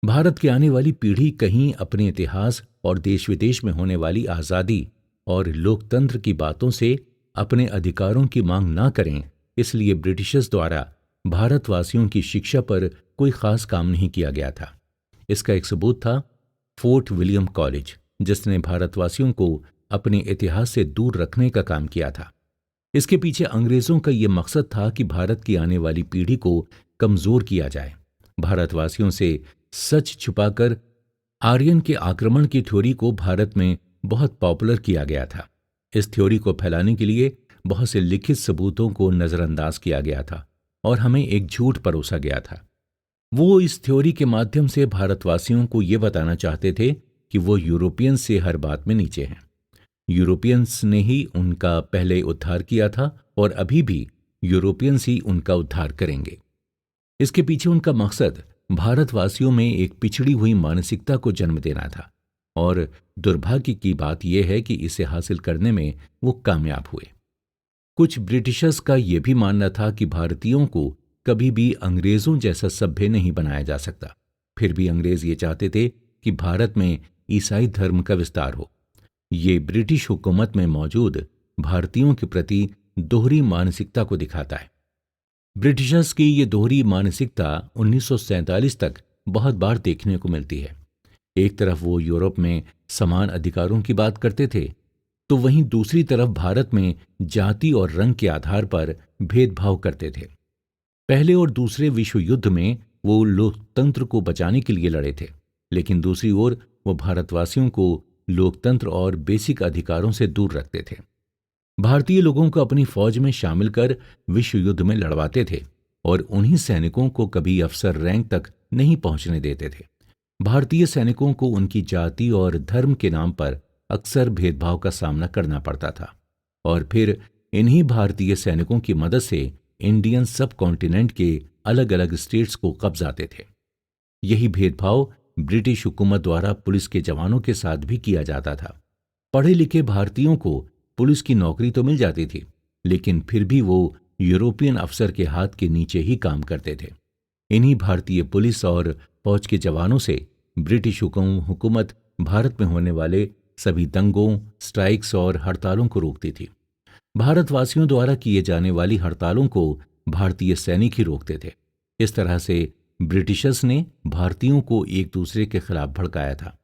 भारत की आने वाली पीढ़ी कहीं अपने इतिहास और देश विदेश में होने वाली आज़ादी और लोकतंत्र की बातों से अपने अधिकारों की मांग ना करें, इसलिए ब्रिटिशर्स द्वारा भारतवासियों की शिक्षा पर कोई खास काम नहीं किया गया था। इसका एक सबूत था फोर्ट विलियम कॉलेज, जिसने भारतवासियों को अपने इतिहास से दूर रखने का काम किया था। इसके पीछे अंग्रेजों का यह मकसद था कि भारत की आने वाली पीढ़ी को कमजोर किया जाए। भारतवासियों से सच छुपाकर आर्यन के आक्रमण की थ्योरी को भारत में बहुत पॉपुलर किया गया था। इस थ्योरी को फैलाने के लिए बहुत से लिखित सबूतों को नजरअंदाज किया गया था और हमें एक झूठ परोसा गया था। वो इस थ्योरी के माध्यम से भारतवासियों को ये बताना चाहते थे कि वो यूरोपियंस से हर बात में नीचे हैं। यूरोपियंस ने ही उनका पहले उद्धार किया था और अभी भी यूरोपियंस ही उनका उद्धार करेंगे। इसके पीछे उनका मकसद भारतवासियों में एक पिछड़ी हुई मानसिकता को जन्म देना था और दुर्भाग्य की बात यह है कि इसे हासिल करने में वो कामयाब हुए। कुछ ब्रिटिशर्स का यह भी मानना था कि भारतीयों को कभी भी अंग्रेजों जैसा सभ्य नहीं बनाया जा सकता। फिर भी अंग्रेज ये चाहते थे कि भारत में ईसाई धर्म का विस्तार हो। ये ब्रिटिश हुकूमत में मौजूद भारतीयों के प्रति दोहरी मानसिकता को दिखाता है। ब्रिटिशर्स की ये दोहरी मानसिकता 1947 तक बहुत बार देखने को मिलती है। एक तरफ वो यूरोप में समान अधिकारों की बात करते थे, तो वहीं दूसरी तरफ भारत में जाति और रंग के आधार पर भेदभाव करते थे। पहले और दूसरे विश्व युद्ध में वो लोकतंत्र को बचाने के लिए लड़े थे, लेकिन दूसरी ओर वो भारतवासियों को लोकतंत्र और बेसिक अधिकारों से दूर रखते थे। भारतीय लोगों को अपनी फौज में शामिल कर विश्व युद्ध में लड़वाते थे, और उन्हीं सैनिकों को कभी अफसर रैंक तक नहीं पहुंचने देते थे। भारतीय सैनिकों को उनकी जाति और धर्म के नाम पर अक्सर भेदभाव का सामना करना पड़ता था और फिर इन्हीं भारतीय सैनिकों की मदद से इंडियन सब कॉन्टिनेंट के अलग अलग स्टेट्स को कब्जाते थे। यही भेदभाव ब्रिटिश हुकूमत द्वारा पुलिस के जवानों के साथ भी किया जाता था। पढ़े लिखे भारतीयों को पुलिस की नौकरी तो मिल जाती थी, लेकिन फिर भी वो यूरोपियन अफसर के हाथ के नीचे ही काम करते थे। इन्हीं भारतीय पुलिस और फौज के जवानों से ब्रिटिश हुकूमत भारत में होने वाले सभी दंगों, स्ट्राइक्स और हड़तालों को रोकती थी। भारतवासियों द्वारा किए जाने वाली हड़तालों को भारतीय सैनिक ही रोकते थे। इस तरह से ब्रिटिशर्स ने भारतीयों को एक दूसरे के खिलाफ भड़काया था।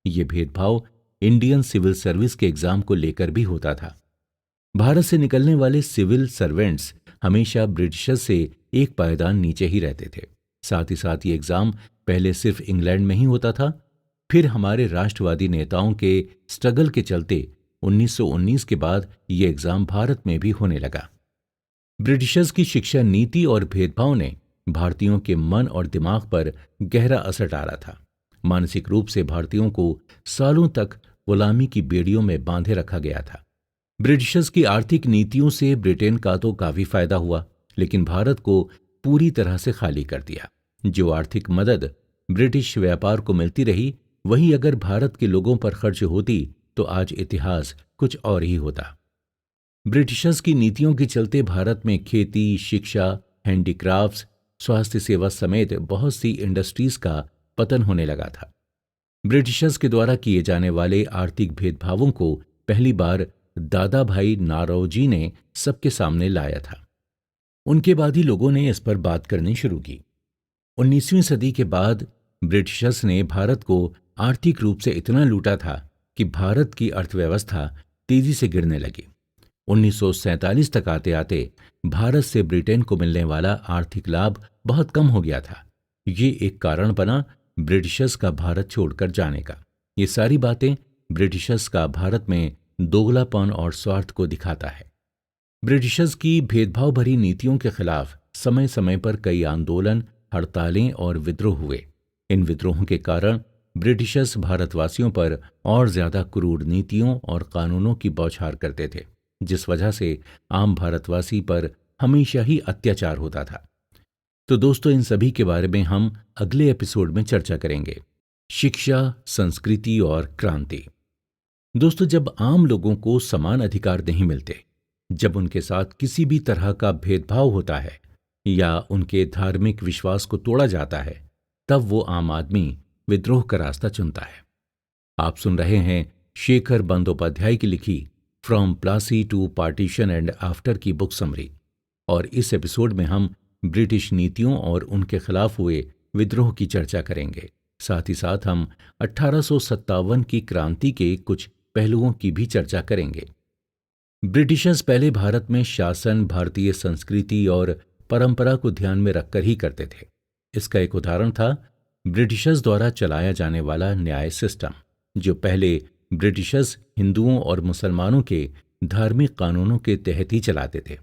ये भेदभाव इंडियन सिविल सर्विस के एग्जाम को लेकर भी होता था। भारत से निकलने वाले सिविल सर्वेंट्स हमेशा ब्रिटिशर्स से एक पायदान नीचे ही रहते थे। साथ ही साथ ये एग्जाम पहले सिर्फ इंग्लैंड में ही होता था, फिर हमारे राष्ट्रवादी नेताओं के स्ट्रगल के चलते 1919 के बाद ये एग्जाम भारत में भी होने लगा। ब्रिटिशर्स की शिक्षा नीति और भेदभाव ने भारतीयों के मन और दिमाग पर गहरा असर डाला था। मानसिक रूप से भारतीयों को सालों तक गुलामी की बेड़ियों में बांधे रखा गया था। ब्रिटिशर्स की आर्थिक नीतियों से ब्रिटेन का तो काफी फायदा हुआ, लेकिन भारत को पूरी तरह से खाली कर दिया। जो आर्थिक मदद ब्रिटिश व्यापार को मिलती रही, वही अगर भारत के लोगों पर खर्च होती तो आज इतिहास कुछ और ही होता। ब्रिटिशर्स की नीतियों के चलते भारत में खेती, शिक्षा, हैंडीक्राफ्ट्स, स्वास्थ्य सेवा समेत बहुत सी इंडस्ट्रीज का पतन होने लगा था। ब्रिटिशर्स के द्वारा किए जाने वाले आर्थिक भेदभावों को पहली बार दादा भाई नारोजी ने सबके सामने लाया था। उनके बाद ही लोगों ने इस पर बात करनी शुरू की। 19वीं सदी के बाद ब्रिटिशर्स ने भारत को आर्थिक रूप से इतना लूटा था कि भारत की अर्थव्यवस्था तेजी से गिरने लगी। 1947 तक आते आते भारत से ब्रिटेन को मिलने वाला आर्थिक लाभ बहुत कम हो गया था। ये एक कारण बना ब्रिटिशर्स का भारत छोड़कर जाने का। ये सारी बातें ब्रिटिशर्स का भारत में दोगलापन और स्वार्थ को दिखाता है। ब्रिटिशर्स की भेदभाव भरी नीतियों के खिलाफ समय समय पर कई आंदोलन, हड़तालें और विद्रोह हुए। इन विद्रोहों के कारण ब्रिटिशर्स भारतवासियों पर और ज्यादा क्रूर नीतियों और कानूनों की बौछार करते थे, जिस वजह से आम भारतवासी पर हमेशा ही अत्याचार होता था। तो दोस्तों, इन सभी के बारे में हम अगले एपिसोड में चर्चा करेंगे। शिक्षा, संस्कृति और क्रांति। दोस्तों, जब आम लोगों को समान अधिकार नहीं मिलते, जब उनके साथ किसी भी तरह का भेदभाव होता है या उनके धार्मिक विश्वास को तोड़ा जाता है, तब वो आम आदमी विद्रोह का रास्ता चुनता है। आप सुन रहे हैं शेखर बंदोपाध्याय की लिखी from Plassey to partition and after की बुक समरी, और इस एपिसोड में हम ब्रिटिश नीतियों और उनके खिलाफ हुए विद्रोह की चर्चा करेंगे। साथ ही साथ हम 1857 की क्रांति के कुछ पहलुओं की भी चर्चा करेंगे। ब्रिटिशर्स पहले भारत में शासन भारतीय संस्कृति और परंपरा को ध्यान में रखकर ही करते थे। इसका एक उदाहरण था ब्रिटिशर्स द्वारा चलाया जाने वाला न्याय सिस्टम, जो पहले ब्रिटिशर्स हिंदुओं और मुसलमानों के धार्मिक कानूनों के तहत ही चलाते थे।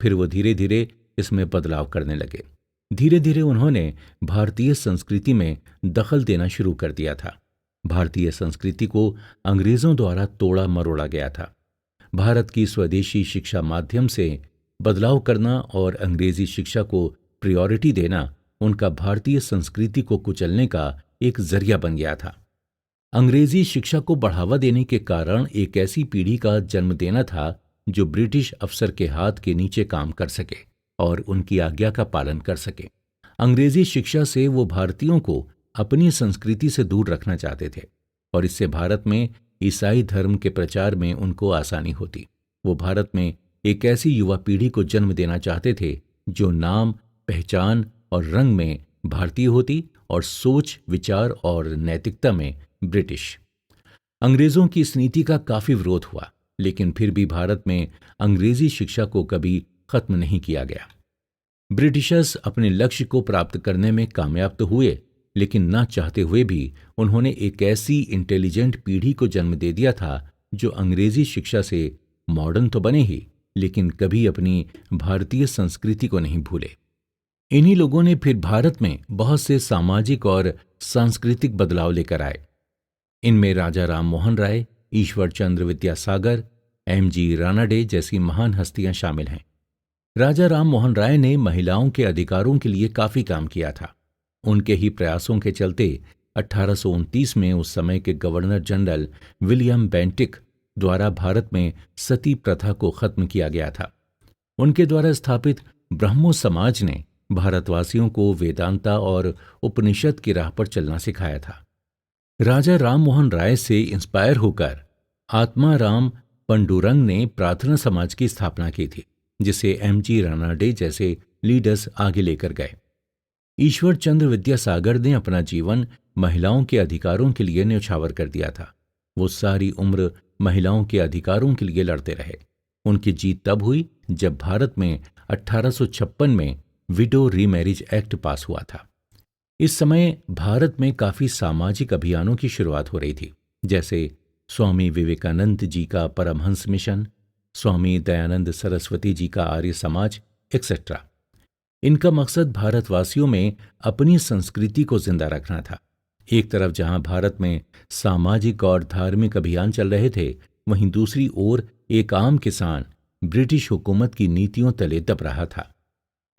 फिर वो धीरे धीरे इसमें बदलाव करने लगे। धीरे धीरे उन्होंने भारतीय संस्कृति में दखल देना शुरू कर दिया था। भारतीय संस्कृति को अंग्रेजों द्वारा तोड़ा मरोड़ा गया था। भारत की स्वदेशी शिक्षा माध्यम से बदलाव करना और अंग्रेजी शिक्षा को प्रायोरिटी देना उनका भारतीय संस्कृति को कुचलने का एक जरिया बन गया था। अंग्रेजी शिक्षा को बढ़ावा देने के कारण एक ऐसी पीढ़ी का जन्म देना था जो ब्रिटिश अफसर के हाथ के नीचे काम कर सके और उनकी आज्ञा का पालन कर सके। अंग्रेजी शिक्षा से वो भारतीयों को अपनी संस्कृति से दूर रखना चाहते थे और इससे भारत में ईसाई धर्म के प्रचार में उनको आसानी होती। वो भारत में एक ऐसी युवा पीढ़ी को जन्म देना चाहते थे जो नाम, पहचान और रंग में भारतीय होती और सोच, विचार और नैतिकता में ब्रिटिश। अंग्रेजों की इस नीति का काफी विरोध हुआ, लेकिन फिर भी भारत में अंग्रेजी शिक्षा को कभी खत्म नहीं किया गया। ब्रिटिशर्स अपने लक्ष्य को प्राप्त करने में कामयाब तो हुए, लेकिन ना चाहते हुए भी उन्होंने एक ऐसी इंटेलिजेंट पीढ़ी को जन्म दे दिया था जो अंग्रेजी शिक्षा से मॉडर्न तो बने ही, लेकिन कभी अपनी भारतीय संस्कृति को नहीं भूले। इन्हीं लोगों ने फिर भारत में बहुत से सामाजिक और सांस्कृतिक बदलाव लेकर आए। इनमें राजा राम मोहन राय, ईश्वर चंद्र विद्यासागर, एम.जी. रानाडे जैसी महान हस्तियां शामिल हैं। राजा राम मोहन राय ने महिलाओं के अधिकारों के लिए काफी काम किया था। उनके ही प्रयासों के चलते 1829 में उस समय के गवर्नर जनरल विलियम बेंटिक द्वारा भारत में सती प्रथा को खत्म किया गया था। उनके द्वारा स्थापित ब्रह्मो समाज ने भारतवासियों को वेदांता और उपनिषद की राह पर चलना सिखाया था। राजा राम मोहन राय से इंस्पायर होकर आत्मा राम पंडुरंग ने प्रार्थना समाज की स्थापना की थी, जिसे एम.जी. रानाडे जैसे लीडर्स आगे लेकर गए। ईश्वर चंद्र विद्यासागर ने अपना जीवन महिलाओं के अधिकारों के लिए न्यौछावर कर दिया था। वो सारी उम्र महिलाओं के अधिकारों के लिए लड़ते रहे। उनकी जीत तब हुई जब भारत में 1856 में विडो रीमैरिज एक्ट पास हुआ था। इस समय भारत में काफी सामाजिक अभियानों की शुरुआत हो रही थी, जैसे स्वामी विवेकानंद जी का परमहंस मिशन, स्वामी दयानंद सरस्वती जी का आर्य समाज एक्सेट्रा। इनका मकसद भारतवासियों में अपनी संस्कृति को जिंदा रखना था। एक तरफ जहां भारत में सामाजिक और धार्मिक अभियान चल रहे थे, वहीं दूसरी ओर एक आम किसान ब्रिटिश हुकूमत की नीतियों तले दब रहा था।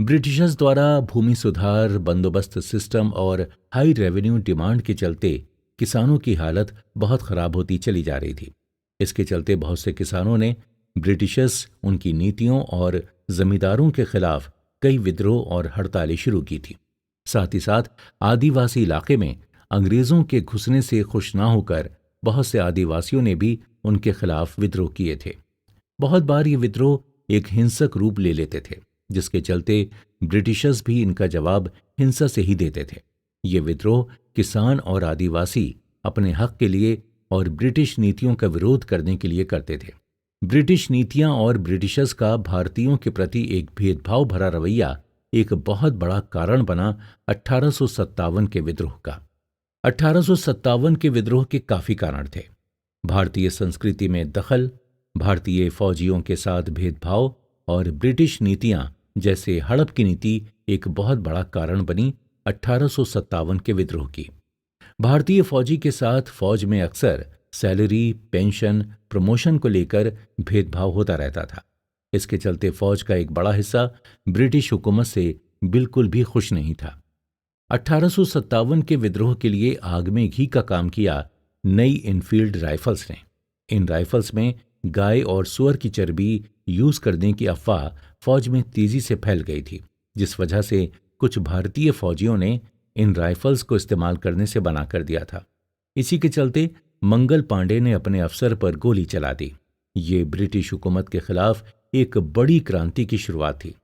ब्रिटिशर्स द्वारा भूमि सुधार, बंदोबस्त सिस्टम और हाई रेवेन्यू डिमांड के चलते किसानों की हालत बहुत खराब होती चली जा रही थी। इसके चलते बहुत से किसानों ने ब्रिटिशर्स, उनकी नीतियों और जमींदारों के खिलाफ कई विद्रोह और हड़तालें शुरू की थी। साथ ही साथ आदिवासी इलाके में अंग्रेजों के घुसने से खुश ना होकर बहुत से आदिवासियों ने भी उनके खिलाफ विद्रोह किए थे। बहुत बार ये विद्रोह एक हिंसक रूप ले लेते थे, जिसके चलते ब्रिटिशर्स भी इनका जवाब हिंसा से ही देते थे। ये विद्रोह किसान और आदिवासी अपने हक के लिए और ब्रिटिश नीतियों का विरोध करने के लिए करते थे। ब्रिटिश नीतियां और ब्रिटिशर्स का भारतीयों के प्रति एक भेदभाव भरा रवैया एक बहुत बड़ा कारण बना 1857 के विद्रोह का। 1857 के विद्रोह के काफी कारण थे। भारतीय संस्कृति में दखल, भारतीय फौजियों के साथ भेदभाव और ब्रिटिश नीतियां जैसे हड़प की नीति एक बहुत बड़ा कारण बनी 1857 के विद्रोह की। भारतीय फौजी के साथ फौज में अक्सर सैलरी, पेंशन, प्रमोशन को लेकर भेदभाव होता रहता था। इसके चलते फौज का एक बड़ा हिस्सा ब्रिटिश हुकूमत से बिल्कुल भी खुश नहीं था। 1857 के विद्रोह के लिए आग में घी का काम किया नई इनफील्ड राइफल्स ने। इन राइफल्स में गाय और सुअर की चर्बी यूज करने की अफवाह फौज में तेजी से फैल गई थी, जिस वजह से कुछ भारतीय फौजियों ने इन राइफल्स को इस्तेमाल करने से मना कर दिया था। इसी के चलते मंगल पांडे ने अपने अफसर पर गोली चला दी। ये ब्रिटिश हुकूमत के खिलाफ एक बड़ी क्रांति की शुरुआत थी।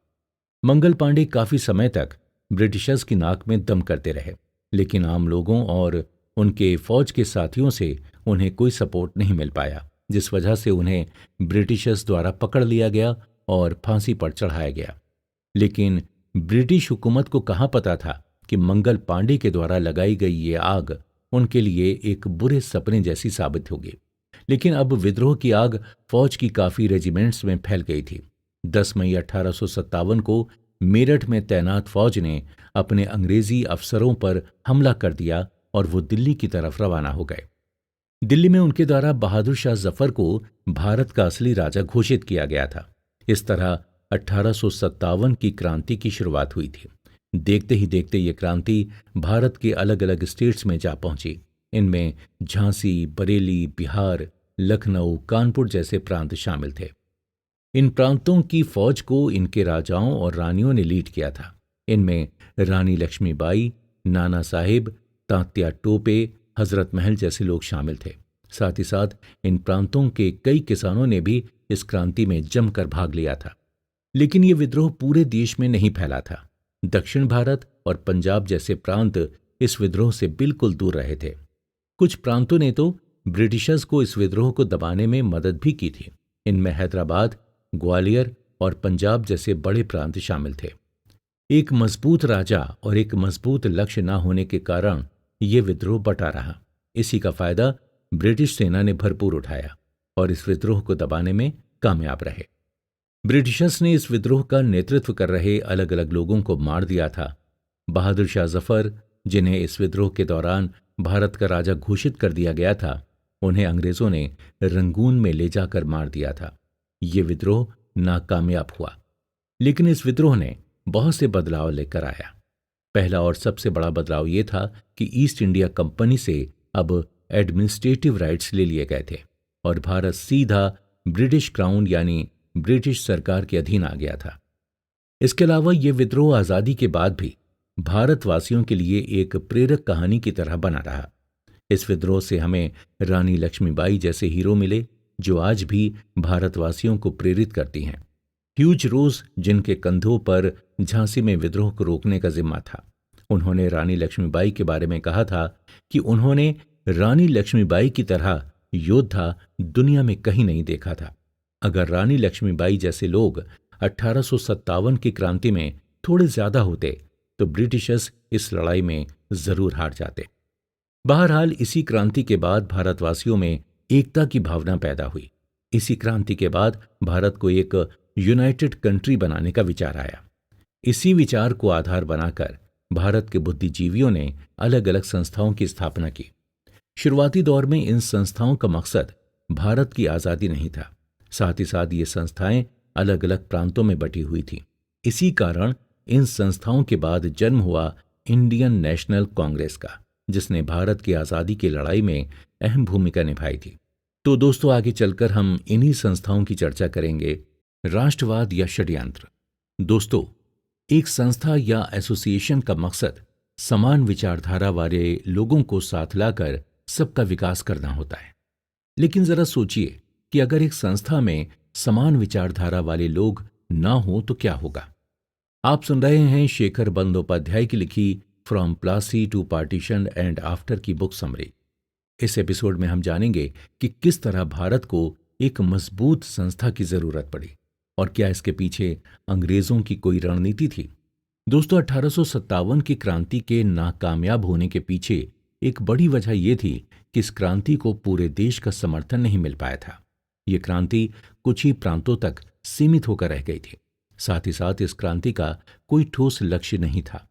मंगल पांडे काफी समय तक ब्रिटिशर्स की नाक में दम करते रहे, लेकिन आम लोगों और उनके फौज के साथियों से उन्हें कोई सपोर्ट नहीं मिल पाया, जिस वजह से उन्हें ब्रिटिशर्स द्वारा पकड़ लिया गया और फांसी पर चढ़ाया गया। लेकिन ब्रिटिश हुकूमत को कहाँ पता था कि मंगल पांडे के द्वारा लगाई गई ये आग उनके लिए एक बुरे सपने जैसी साबित होगी। लेकिन अब विद्रोह की आग फौज की काफी रेजिमेंट्स में फैल गई थी। 10 मई 1857 को मेरठ में तैनात फौज ने अपने अंग्रेजी अफसरों पर हमला कर दिया और वो दिल्ली की तरफ रवाना हो गए। दिल्ली में उनके द्वारा बहादुर शाह जफर को भारत का असली राजा घोषित किया गया था। इस तरह 1857 की क्रांति की शुरुआत हुई थी। देखते ही देखते ये क्रांति भारत के अलग अलग स्टेट्स में जा पहुंची। इनमें झांसी, बरेली, बिहार, लखनऊ, कानपुर जैसे प्रांत शामिल थे। इन प्रांतों की फौज को इनके राजाओं और रानियों ने लीड किया था। इनमें रानी लक्ष्मीबाई, नाना साहिब, तात्या टोपे, हजरत महल जैसे लोग शामिल थे। साथ ही साथ इन प्रांतों के कई किसानों ने भी इस क्रांति में जमकर भाग लिया था। लेकिन ये विद्रोह पूरे देश में नहीं फैला था। दक्षिण भारत और पंजाब जैसे प्रांत इस विद्रोह से बिल्कुल दूर रहे थे। कुछ प्रांतों ने तो ब्रिटिशर्स को इस विद्रोह को दबाने में मदद भी की थी। इनमें हैदराबाद, ग्वालियर और पंजाब जैसे बड़े प्रांत शामिल थे। एक मजबूत राजा और एक मजबूत लक्ष्य न होने के कारण ये विद्रोह बटा रहा। इसी का फायदा ब्रिटिश सेना ने भरपूर उठाया और इस विद्रोह को दबाने में कामयाब रहे। ब्रिटिशर्स ने इस विद्रोह का नेतृत्व कर रहे अलग अलग लोगों को मार दिया था। बहादुर शाह जफर, जिन्हें इस विद्रोह के दौरान भारत का राजा घोषित कर दिया गया था, उन्हें अंग्रेजों ने रंगून में ले जाकर मार दिया था। ये विद्रोह नाकामयाब हुआ, लेकिन इस विद्रोह ने बहुत से बदलाव लेकर आया। पहला और सबसे बड़ा बदलाव ये था कि ईस्ट इंडिया कंपनी से अब एडमिनिस्ट्रेटिव राइट्स ले लिए गए थे और भारत सीधा ब्रिटिश क्राउन यानी ब्रिटिश सरकार के अधीन आ गया था। इसके अलावा ये विद्रोह आज़ादी के बाद भी भारतवासियों के लिए एक प्रेरक कहानी की तरह बना रहा। इस विद्रोह से हमें रानी लक्ष्मीबाई जैसे हीरो मिले, जो आज भी भारतवासियों को प्रेरित करती हैं। ह्यूज रोज, जिनके कंधों पर झांसी में विद्रोह को रोकने का जिम्मा था, उन्होंने रानी लक्ष्मीबाई के बारे में कहा था कि उन्होंने रानी लक्ष्मीबाई की तरह योद्धा दुनिया में कहीं नहीं देखा था। अगर रानी लक्ष्मीबाई जैसे लोग 1857 की क्रांति में थोड़े ज्यादा होते तो ब्रिटिशर्स इस लड़ाई में जरूर हार जाते। बहरहाल इसी क्रांति के बाद भारतवासियों में एकता की भावना पैदा हुई। इसी क्रांति के बाद भारत को एक यूनाइटेड कंट्री बनाने का विचार आया। इसी विचार को आधार बनाकर भारत के बुद्धिजीवियों ने अलग अलग संस्थाओं की स्थापना की। शुरुआती दौर में इन संस्थाओं का मकसद भारत की आज़ादी नहीं था, साथ ही साथ ये संस्थाएं अलग अलग प्रांतों में बटी हुई थीं। इसी कारण इन संस्थाओं के बाद जन्म हुआ इंडियन नेशनल कांग्रेस का, जिसने भारत की आज़ादी की लड़ाई में अहम भूमिका निभाई थी। तो दोस्तों, आगे चलकर हम इन्हीं संस्थाओं की चर्चा करेंगे। राष्ट्रवाद या षड्यंत्र। दोस्तों, एक संस्था या एसोसिएशन का मकसद समान विचारधारा वाले लोगों को साथ लाकर सबका विकास करना होता है। लेकिन जरा सोचिए कि अगर एक संस्था में समान विचारधारा वाले लोग ना हो तो क्या होगा। आप सुन रहे हैं शेखर बंदोपाध्याय की लिखी from Plassey to partition and after की बुक समरी। इस एपिसोड में हम जानेंगे कि किस तरह भारत को एक मजबूत संस्था की जरूरत पड़ी और क्या इसके पीछे अंग्रेजों की कोई रणनीति थी। दोस्तों, 1857 की क्रांति के नाकामयाब होने के पीछे एक बड़ी वजह यह थी कि इस क्रांति को पूरे देश का समर्थन नहीं मिल पाया था। ये क्रांति कुछ ही प्रांतों तक सीमित होकर रह गई थी। साथ ही साथ इस क्रांति का कोई ठोस लक्ष्य नहीं था।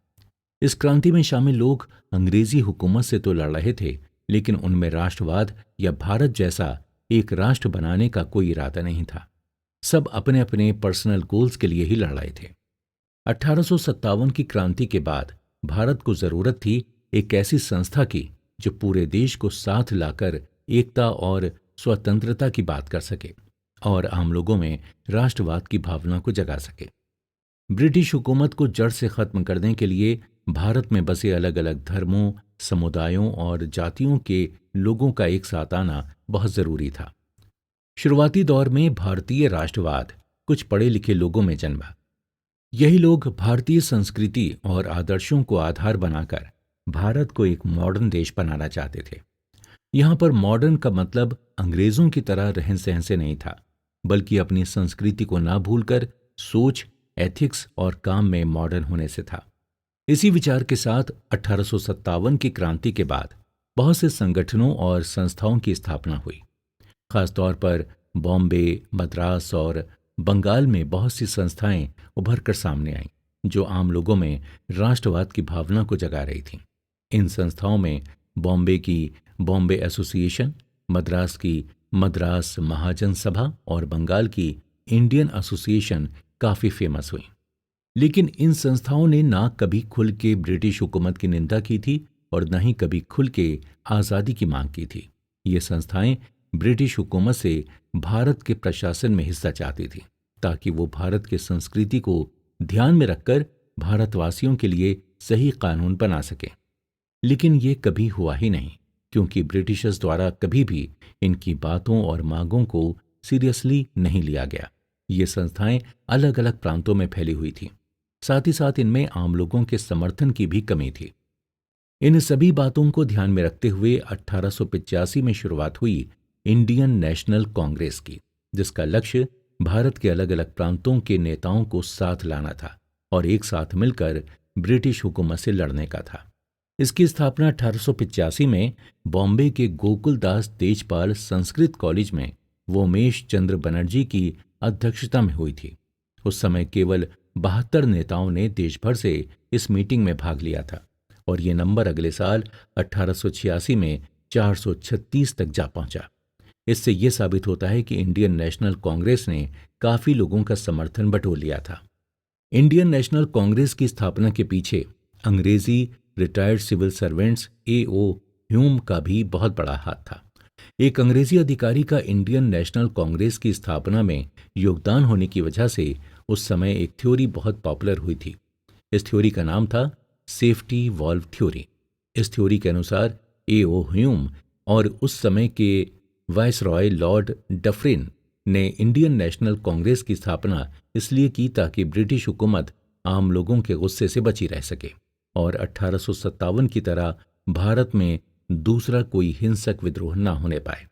इस क्रांति में शामिल लोग अंग्रेजी हुकूमत से तो लड़ रहे थे, लेकिन उनमें राष्ट्रवाद या भारत जैसा एक राष्ट्र बनाने का कोई इरादा नहीं था। सब अपने अपने पर्सनल गोल्स के लिए ही लड़ रहे थे। 1857 की क्रांति के बाद भारत को जरूरत थी एक ऐसी संस्था की जो पूरे देश को साथ लाकर एकता और स्वतंत्रता की बात कर सके और आम लोगों में राष्ट्रवाद की भावना को जगा सके। ब्रिटिश हुकूमत को जड़ से खत्म करने के लिए भारत में बसे अलग अलग धर्मों, समुदायों और जातियों के लोगों का एक साथ आना बहुत जरूरी था। शुरुआती दौर में भारतीय राष्ट्रवाद कुछ पढ़े लिखे लोगों में जन्मा। यही लोग भारतीय संस्कृति और आदर्शों को आधार बनाकर भारत को एक मॉडर्न देश बनाना चाहते थे। यहां पर मॉडर्न का मतलब अंग्रेजों की तरह रहन सहन से नहीं था, बल्कि अपनी संस्कृति को ना भूलकर सोच, एथिक्स और काम में मॉडर्न होने से था। इसी विचार के साथ 1857 की क्रांति के बाद बहुत से संगठनों और संस्थाओं की स्थापना हुई। खासतौर पर बॉम्बे, मद्रास और बंगाल में बहुत सी संस्थाएं उभर कर सामने आईं, जो आम लोगों में राष्ट्रवाद की भावना को जगा रही थीं। इन संस्थाओं में बॉम्बे की बॉम्बे एसोसिएशन, मद्रास की मद्रास महाजन सभा और बंगाल की इंडियन एसोसिएशन काफी फेमस हुई। लेकिन इन संस्थाओं ने ना कभी खुल के ब्रिटिश हुकूमत की निंदा की थी और न ही कभी खुल के आज़ादी की मांग की थी। ये संस्थाएं ब्रिटिश हुकूमत से भारत के प्रशासन में हिस्सा चाहती थी, ताकि वो भारत के संस्कृति को ध्यान में रखकर भारतवासियों के लिए सही कानून बना सके। लेकिन ये कभी हुआ ही नहीं, क्योंकि ब्रिटिशर्स द्वारा कभी भी इनकी बातों और मांगों को सीरियसली नहीं लिया गया। ये संस्थाएं अलग अलग प्रांतों में फैली हुई थी। साथ ही साथ इनमें आम लोगों के समर्थन की भी कमी थी। इन सभी बातों को ध्यान में रखते हुए 1885 में शुरुआत हुई इंडियन नेशनल कांग्रेस की, जिसका लक्ष्य भारत के अलग अलग प्रांतों के नेताओं को साथ लाना था और एक साथ मिलकर ब्रिटिश हुकूमत से लड़ने का था। इसकी स्थापना 1885 में बॉम्बे के गोकुलदास तेजपाल संस्कृत कॉलेज में वोमेश चंद्र बनर्जी की अध्यक्षता में हुई थी। उस समय केवल 72 नेताओं ने देश भर से इस मीटिंग में भाग लिया था और ये नंबर अगले साल 1886 में 436 तक जा पहुंचा। इससे यह साबित होता है कि इंडियन नेशनल कांग्रेस ने काफी लोगों का समर्थन बटोर लिया था। इंडियन नेशनल कांग्रेस की स्थापना के पीछे अंग्रेजी retired civil servants A.O. Hume का भी बहुत बड़ा हाथ था। एक अंग्रेजी अधिकारी का इंडियन नेशनल कांग्रेस की स्थापना में योगदान होने की वजह से उस समय एक थ्योरी बहुत पॉपुलर हुई थी। इस थ्योरी का नाम था सेफ्टी वॉल्व थ्योरी। इस थ्योरी के अनुसार A.O. ह्यूम और उस समय के वायसरॉय लॉर्ड डफरिन ने इंडियन नेशनल कांग्रेस की स्थापना इसलिए की ताकि ब्रिटिश हुकूमत आम लोगों के गुस्से से बची रह सके और 1857 की तरह भारत में दूसरा कोई हिंसक विद्रोह न होने पाए।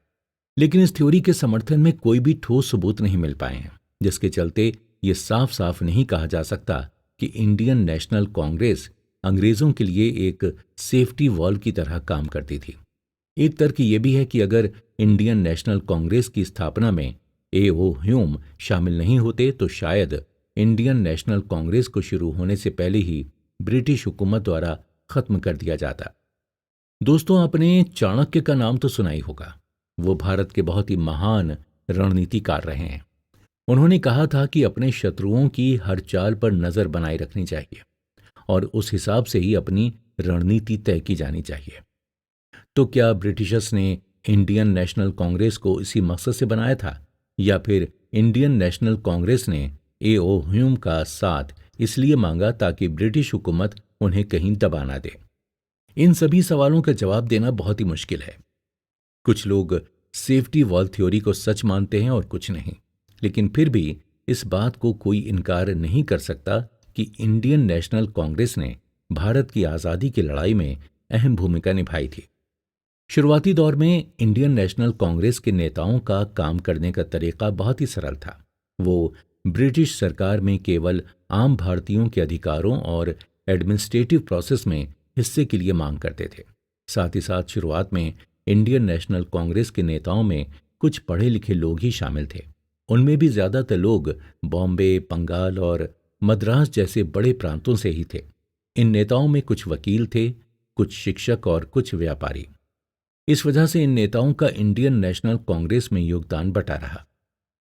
लेकिन इस थ्योरी के समर्थन में कोई भी ठोस सबूत नहीं मिल पाए हैं, जिसके चलते ये साफ साफ नहीं कहा जा सकता कि इंडियन नेशनल कांग्रेस अंग्रेजों के लिए एक सेफ्टी वॉल की तरह काम करती थी। एक तर्क ये भी है कि अगर इंडियन नेशनल कांग्रेस की स्थापना में A.O. ह्यूम शामिल नहीं होते तो शायद इंडियन नेशनल कांग्रेस को शुरू होने से पहले ही ब्रिटिश हुकूमत द्वारा खत्म कर दिया जाता। दोस्तों, आपने चाणक्य का नाम तो सुना ही होगा। वो भारत के बहुत ही महान रणनीतिकार रहे हैं। उन्होंने कहा था कि अपने शत्रुओं की हर चाल पर नजर बनाए रखनी चाहिए और उस हिसाब से ही अपनी रणनीति तय की जानी चाहिए। तो क्या ब्रिटिशर्स ने इंडियन नेशनल कांग्रेस को इसी मकसद से बनाया था या फिर इंडियन नेशनल कांग्रेस ने A.O. ह्यूम का साथ इसलिए मांगा ताकि ब्रिटिश हुकूमत उन्हें कहीं दबा ना दे? इन सभी सवालों का जवाब देना बहुत ही मुश्किल है। कुछ लोग सेफ्टी वॉल थ्योरी को सच मानते हैं और कुछ नहीं, लेकिन फिर भी इस बात को कोई इनकार नहीं कर सकता कि इंडियन नेशनल कांग्रेस ने भारत की आज़ादी की लड़ाई में अहम भूमिका निभाई थी। शुरुआती दौर में इंडियन नेशनल कांग्रेस के नेताओं का काम करने का तरीका बहुत ही सरल था। वो ब्रिटिश सरकार में केवल आम भारतीयों के अधिकारों और एडमिनिस्ट्रेटिव प्रोसेस में हिस्से के लिए मांग करते थे। साथ ही साथ शुरुआत में इंडियन नेशनल कांग्रेस के नेताओं में कुछ पढ़े लिखे लोग ही शामिल थे। उनमें भी ज्यादातर लोग बॉम्बे, बंगाल और मद्रास जैसे बड़े प्रांतों से ही थे। इन नेताओं में कुछ वकील थे, कुछ शिक्षक और कुछ व्यापारी। इस वजह से इन नेताओं का इंडियन नेशनल कांग्रेस में योगदान बटा रहा।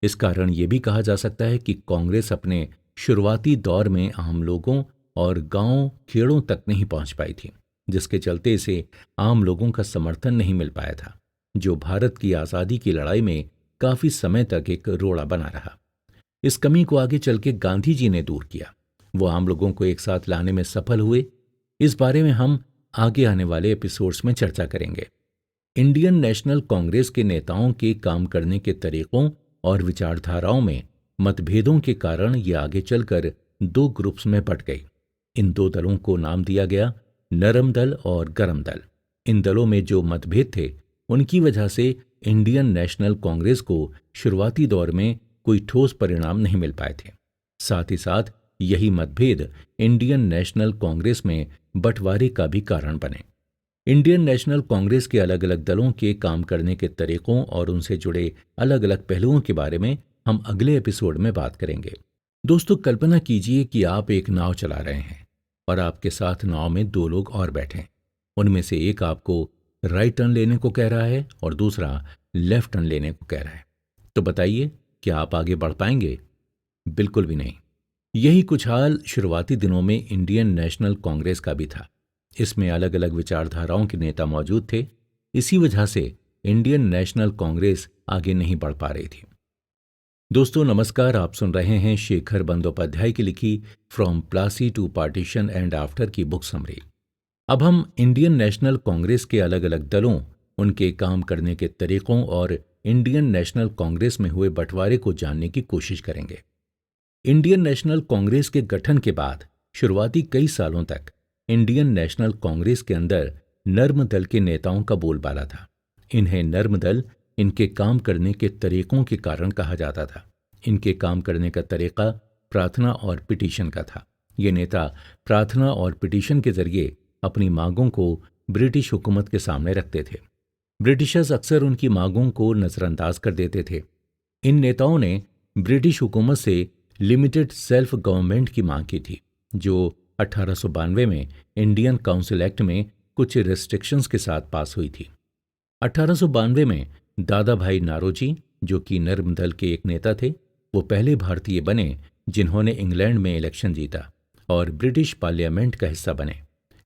इस कारण ये भी कहा जा सकता है कि कांग्रेस अपने शुरुआती दौर में आम लोगों और गांव खेड़ों तक नहीं पहुंच पाई थी, जिसके चलते इसे आम लोगों का समर्थन नहीं मिल पाया था, जो भारत की आज़ादी की लड़ाई में काफी समय तक एक रोड़ा बना रहा। इस कमी को आगे चल के गांधी जी ने दूर किया। वो आम लोगों को एक साथ लाने में सफल हुए। इस बारे में हम आगे आने वाले एपिसोड्स में चर्चा करेंगे। इंडियन नेशनल कांग्रेस के नेताओं के काम करने के तरीकों और विचारधाराओं में मतभेदों के कारण ये आगे चलकर दो ग्रुप्स में बंट गई। इन दो दलों को नाम दिया गया नरम दल और गरम दल। इन दलों में जो मतभेद थे उनकी वजह से इंडियन नेशनल कांग्रेस को शुरुआती दौर में कोई ठोस परिणाम नहीं मिल पाए थे। साथ ही साथ यही मतभेद इंडियन नेशनल कांग्रेस में बंटवारे का भी कारण बने। इंडियन नेशनल कांग्रेस के अलग अलग दलों के काम करने के तरीकों और उनसे जुड़े अलग अलग पहलुओं के बारे में हम अगले एपिसोड में बात करेंगे। दोस्तों, कल्पना कीजिए कि आप एक नाव चला रहे हैं और आपके साथ नाव में दो लोग और बैठे हैं। उनमें से एक आपको राइट टर्न लेने को कह रहा है और दूसरा लेफ्ट टर्न लेने को कह रहा है। तो बताइए, क्या आप आगे बढ़ पाएंगे? बिल्कुल भी नहीं। यही कुछ हाल शुरुआती दिनों में इंडियन नेशनल कांग्रेस का भी था। इसमें अलग अलग विचारधाराओं के नेता मौजूद थे। इसी वजह से इंडियन नेशनल कांग्रेस आगे नहीं बढ़ पा रही थी। दोस्तों नमस्कार, आप सुन रहे हैं शेखर बंदोपाध्याय की लिखी from Plassey to partition and after की बुक समरी। अब हम इंडियन नेशनल कांग्रेस के अलग अलग दलों, उनके काम करने के तरीकों और इंडियन नेशनल कांग्रेस में हुए बंटवारे को जानने की कोशिश करेंगे। इंडियन नेशनल कांग्रेस के गठन के बाद शुरुआती कई सालों तक इंडियन नेशनल कांग्रेस के अंदर नर्म दल के नेताओं का बोलबाला था। इन्हें नर्म दल इनके काम करने के तरीकों के कारण कहा जाता था। इनके काम करने का तरीका प्रार्थना और पिटीशन का था। ये नेता प्रार्थना और पिटीशन के जरिए अपनी मांगों को ब्रिटिश हुकूमत के सामने रखते थे। ब्रिटिशर्स अक्सर उनकी मांगों को नजरअंदाज कर देते थे। इन नेताओं ने ब्रिटिश हुकूमत से लिमिटेड सेल्फ गवर्नमेंट की मांग की थी, जो 1892 में इंडियन काउंसिल एक्ट में कुछ रेस्ट्रिक्शंस के साथ पास हुई थी। 1892 में दादा भाई नारोजी, जो कि नर्म दल के एक नेता थे, वो पहले भारतीय बने जिन्होंने इंग्लैंड में इलेक्शन जीता और ब्रिटिश पार्लियामेंट का हिस्सा बने।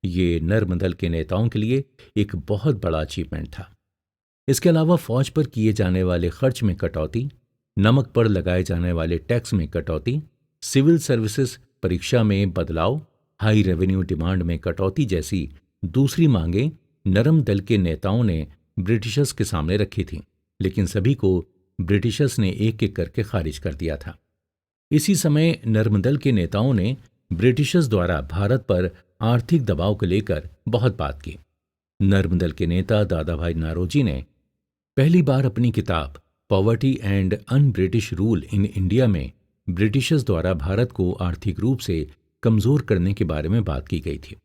ये नर्म दल के नेताओं के लिए एक बहुत बड़ा अचीवमेंट था। इसके अलावा फौज पर किए जाने वाले खर्च में कटौती, नमक पर लगाए जाने वाले टैक्स में कटौती, सिविल सर्विसेज परीक्षा में बदलाव, हाई रेवेन्यू डिमांड में कटौती जैसी दूसरी मांगें नरम दल के नेताओं ने ब्रिटिशर्स के सामने रखी थीं, लेकिन सभी को ब्रिटिशर्स ने एक एक करके खारिज कर दिया था। इसी समय नर्म दल के नेताओं ने ब्रिटिशर्स द्वारा भारत पर आर्थिक दबाव को लेकर बहुत बात की। नर्म दल के नेता दादा भाई नारोजी ने पहली बार अपनी किताब poverty and un British rule in India में ब्रिटिशर्स द्वारा भारत को आर्थिक रूप से कमजोर करने के बारे में बात की गई थी,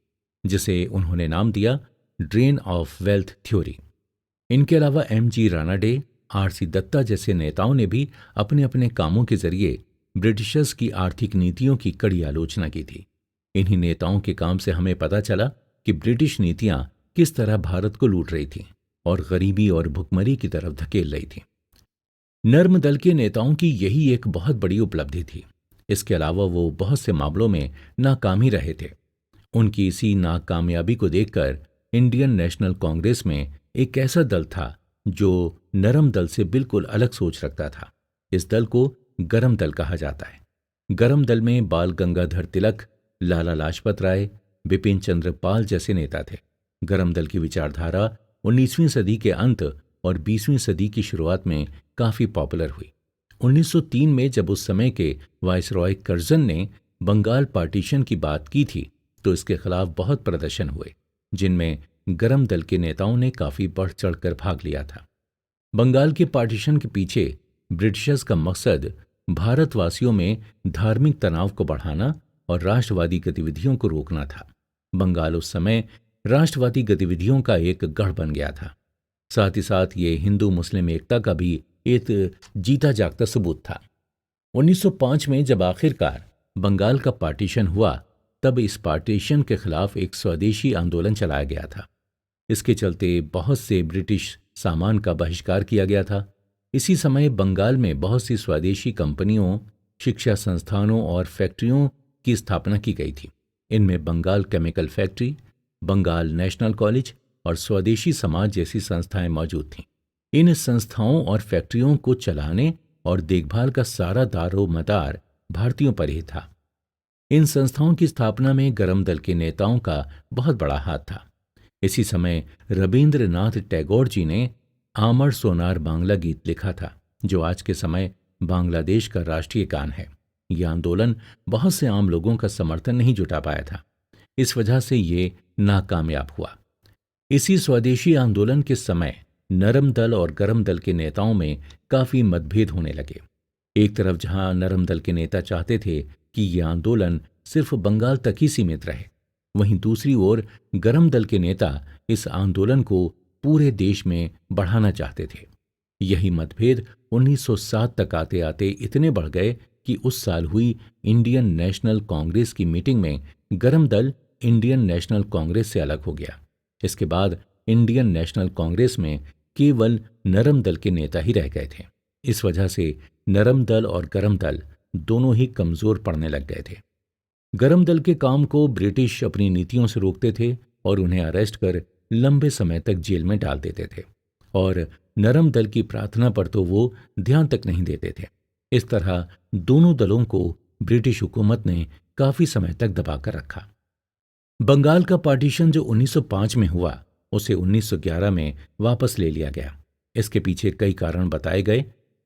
जिसे उन्होंने नाम दिया ड्रेन ऑफ वेल्थ थ्योरी। इनके अलावा M.G. रानाडे, R.C. दत्ता जैसे नेताओं ने भी अपने अपने कामों के जरिए ब्रिटिशर्स की आर्थिक नीतियों की कड़ी आलोचना की थी। इन्हीं नेताओं के काम से हमें पता चला कि ब्रिटिश नीतियां किस तरह भारत को लूट रही थीं और गरीबी और भुखमरी की तरफ धकेल रही थीं। नर्म दल के नेताओं की यही एक बहुत बड़ी उपलब्धि थी। इसके अलावा वो बहुत से मामलों में नाकाम ही रहे थे। उनकी इसी नाकामयाबी को देखकर इंडियन नेशनल कांग्रेस में एक ऐसा दल था जो नरम दल से बिल्कुल अलग सोच रखता था। इस दल को गरम दल कहा जाता है। गरम दल में बाल गंगाधर तिलक, लाला लाजपत राय, बिपिन चंद्र पाल जैसे नेता थे। गरम दल की विचारधारा 19वीं सदी के अंत और 20वीं सदी की शुरुआत में काफी पॉपुलर हुई। 1903 में जब उस समय के वायसरॉय कर्जन ने बंगाल पार्टीशन की बात की थी, तो इसके खिलाफ बहुत प्रदर्शन हुए, जिनमें गरम दल के नेताओं ने काफी बढ़ चढ़कर भाग लिया था। बंगाल के पार्टीशन के पीछे ब्रिटिशर्स का मकसद भारतवासियों में धार्मिक तनाव को बढ़ाना और राष्ट्रवादी गतिविधियों को रोकना था। बंगाल उस समय राष्ट्रवादी गतिविधियों का एक गढ़ बन गया था। साथ ही साथ ये हिंदू मुस्लिम एकता का भी एक जीता जागता सबूत था। 1905 में जब आखिरकार बंगाल का पार्टीशन हुआ, तब इस पार्टीशन के खिलाफ एक स्वदेशी आंदोलन चलाया गया था। इसके चलते बहुत से ब्रिटिश सामान का बहिष्कार किया गया था। इसी समय बंगाल में बहुत सी स्वदेशी कंपनियों, शिक्षा संस्थानों और फैक्ट्रियों की स्थापना की गई थी। इनमें Bengal chemical factory, Bengal national college और स्वदेशी समाज जैसी संस्थाएं मौजूद थीं। इन संस्थाओं और फैक्ट्रियों को चलाने और देखभाल का सारा दारोमदार भारतीयों पर ही था। इन संस्थाओं की स्थापना में गरम दल के नेताओं का बहुत बड़ा हाथ था। इसी समय रविंद्रनाथ टैगोर जी ने आमर सोनार बांग्ला गीत लिखा था, जो आज के समय बांग्लादेश का राष्ट्रीय गान है। यह आंदोलन बहुत से आम लोगों का समर्थन नहीं जुटा पाया था, इस वजह से ये नाकामयाब हुआ। इसी स्वदेशी आंदोलन के समय नरम दल और गरम दल के नेताओं में काफी मतभेद होने लगे। एक तरफ जहां नरम दल के नेता चाहते थे कि यह आंदोलन सिर्फ बंगाल तक ही सीमित रहे, वहीं दूसरी ओर गरम दल के नेता इस आंदोलन को पूरे देश में बढ़ाना चाहते थे। यही मतभेद 1907 तक आते आते इतने बढ़ गए कि उस साल हुई इंडियन नेशनल कांग्रेस की मीटिंग में गरम दल इंडियन नेशनल कांग्रेस से अलग हो गया। इसके बाद इंडियन नेशनल कांग्रेस में केवल नरम दल के नेता ही रह गए थे। इस वजह से नरम दल और गरम दल दोनों ही कमजोर पड़ने लग गए थे। गरम दल के काम को ब्रिटिश अपनी नीतियों से रोकते थे और उन्हें अरेस्ट कर लंबे समय तक जेल में डाल देते थे, और नरम दल की प्रार्थना पर तो वो ध्यान तक नहीं देते थे। इस तरह दोनों दलों को ब्रिटिश हुकूमत ने काफी समय तक दबाकर रखा। बंगाल का पार्टीशन जो 1905 में हुआ, उसे 1911 में वापस ले लिया गया। इसके पीछे कई कारण बताए गए।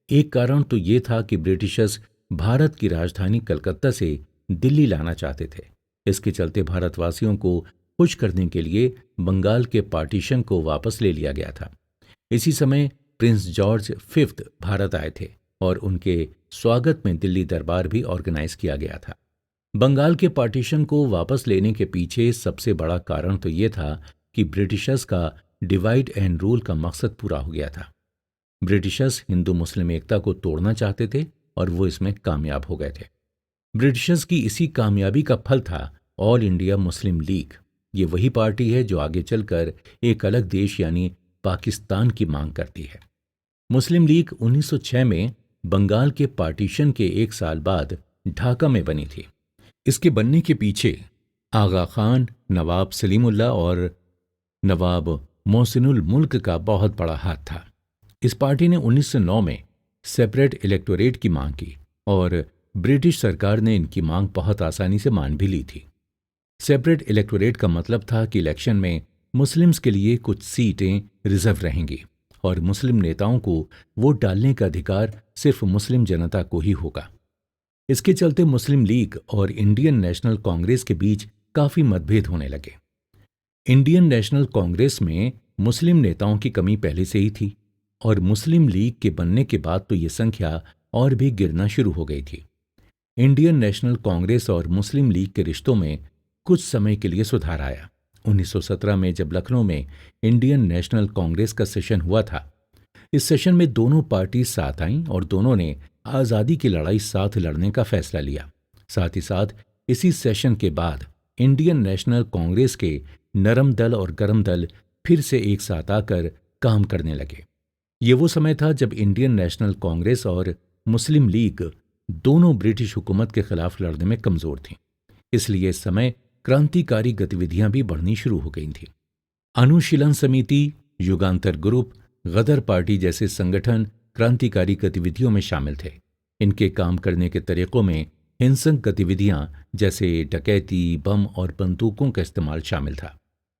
एक कारण तो ये था कि ब्रिटिशर्स भारत की राजधानी कलकत्ता से दिल्ली लाना चाहते थे। इसके चलते भारतवासियों को खुश करने के लिए बंगाल के पार्टीशन को वापस ले लिया गया था। इसी समय प्रिंस जॉर्ज फिफ्थ भारत आए थे और उनके स्वागत में दिल्ली दरबार भी ऑर्गेनाइज किया गया था। बंगाल के पार्टीशन को वापस लेने के पीछे सबसे बड़ा कारण तो ये था कि ब्रिटिशर्स का डिवाइड एंड रूल का मकसद पूरा हो गया था। ब्रिटिशर्स हिंदू मुस्लिम एकता को तोड़ना चाहते थे और वो इसमें कामयाब हो गए थे। ब्रिटिशर्स की इसी कामयाबी का फल था ऑल इंडिया मुस्लिम लीग। ये वही पार्टी है जो आगे चलकर एक अलग देश यानी पाकिस्तान की मांग करती है। मुस्लिम लीग 1906 में बंगाल के पार्टीशन के एक साल बाद ढाका में बनी थी। इसके बनने के पीछे आगा खान, नवाब सलीमुल्लाह और नवाब मोहसिनुल मुल्क का बहुत बड़ा हाथ था। इस पार्टी ने 1909 में सेपरेट इलेक्टोरेट की मांग की और ब्रिटिश सरकार ने इनकी मांग बहुत आसानी से मान भी ली थी। सेपरेट इलेक्टोरेट का मतलब था कि इलेक्शन में मुस्लिम्स के लिए कुछ सीटें रिजर्व रहेंगी और मुस्लिम नेताओं को वोट डालने का अधिकार सिर्फ मुस्लिम जनता को ही होगा। इसके चलते मुस्लिम लीग और इंडियन नेशनल कांग्रेस के बीच काफी मतभेद होने लगे। इंडियन नेशनल कांग्रेस में मुस्लिम नेताओं की कमी पहले से ही थी और मुस्लिम लीग के बनने के बाद तो ये संख्या और भी गिरना शुरू हो गई थी। इंडियन नेशनल कांग्रेस और मुस्लिम लीग के रिश्तों में कुछ समय के लिए सुधार आया। 1917 में जब लखनऊ में इंडियन नेशनल कांग्रेस का सेशन हुआ था, इस सेशन में दोनों पार्टी साथ आईं और दोनों ने आज़ादी की लड़ाई साथ लड़ने का फैसला लिया। साथ ही साथ इसी सेशन के बाद इंडियन नेशनल कांग्रेस के नरम दल और गरम दल फिर से एक साथ आकर काम करने लगे। ये वो समय था जब इंडियन नेशनल कांग्रेस और मुस्लिम लीग दोनों ब्रिटिश हुकूमत के खिलाफ लड़ने में कमजोर थीं। इसलिए इस समय क्रांतिकारी गतिविधियां भी बढ़नी शुरू हो गई थीं। अनुशीलन समिति, युगांतर ग्रुप, गदर पार्टी जैसे संगठन क्रांतिकारी गतिविधियों में शामिल थे। इनके काम करने के तरीकों में हिंसक गतिविधियां जैसे डकैती, बम और बंदूकों का इस्तेमाल शामिल था।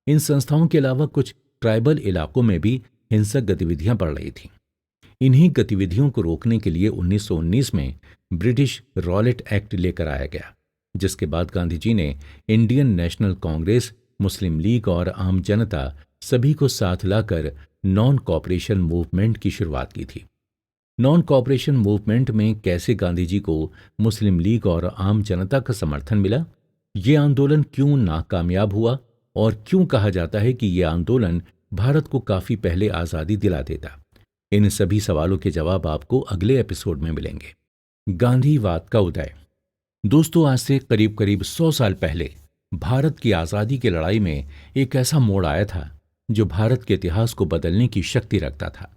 इन संस्थाओं के अलावा कुछ ट्राइबल इलाकों में भी हिंसक गतिविधियां बढ़ रही थीं। इन्हीं गतिविधियों को रोकने के लिए 1919 में ब्रिटिश रॉलेट एक्ट लेकर आया गया, जिसके बाद गांधी जी ने इंडियन नेशनल कांग्रेस, मुस्लिम लीग और आम जनता सभी को साथ लाकर नॉन कॉपरेशन मूवमेंट की शुरुआत की थी। नॉन कॉपरेशन मूवमेंट में कैसे गांधी जी को मुस्लिम लीग और आम जनता का समर्थन मिला, ये आंदोलन क्यों नाकामयाब हुआ और क्यों कहा जाता है कि ये आंदोलन भारत को काफी पहले आजादी दिला देता, इन सभी सवालों के जवाब आपको अगले एपिसोड में मिलेंगे। गांधीवाद का उदय। दोस्तों, आज से करीब करीब 100 साल पहले भारत की आजादी की लड़ाई में एक ऐसा मोड़ आया था जो भारत के इतिहास को बदलने की शक्ति रखता था।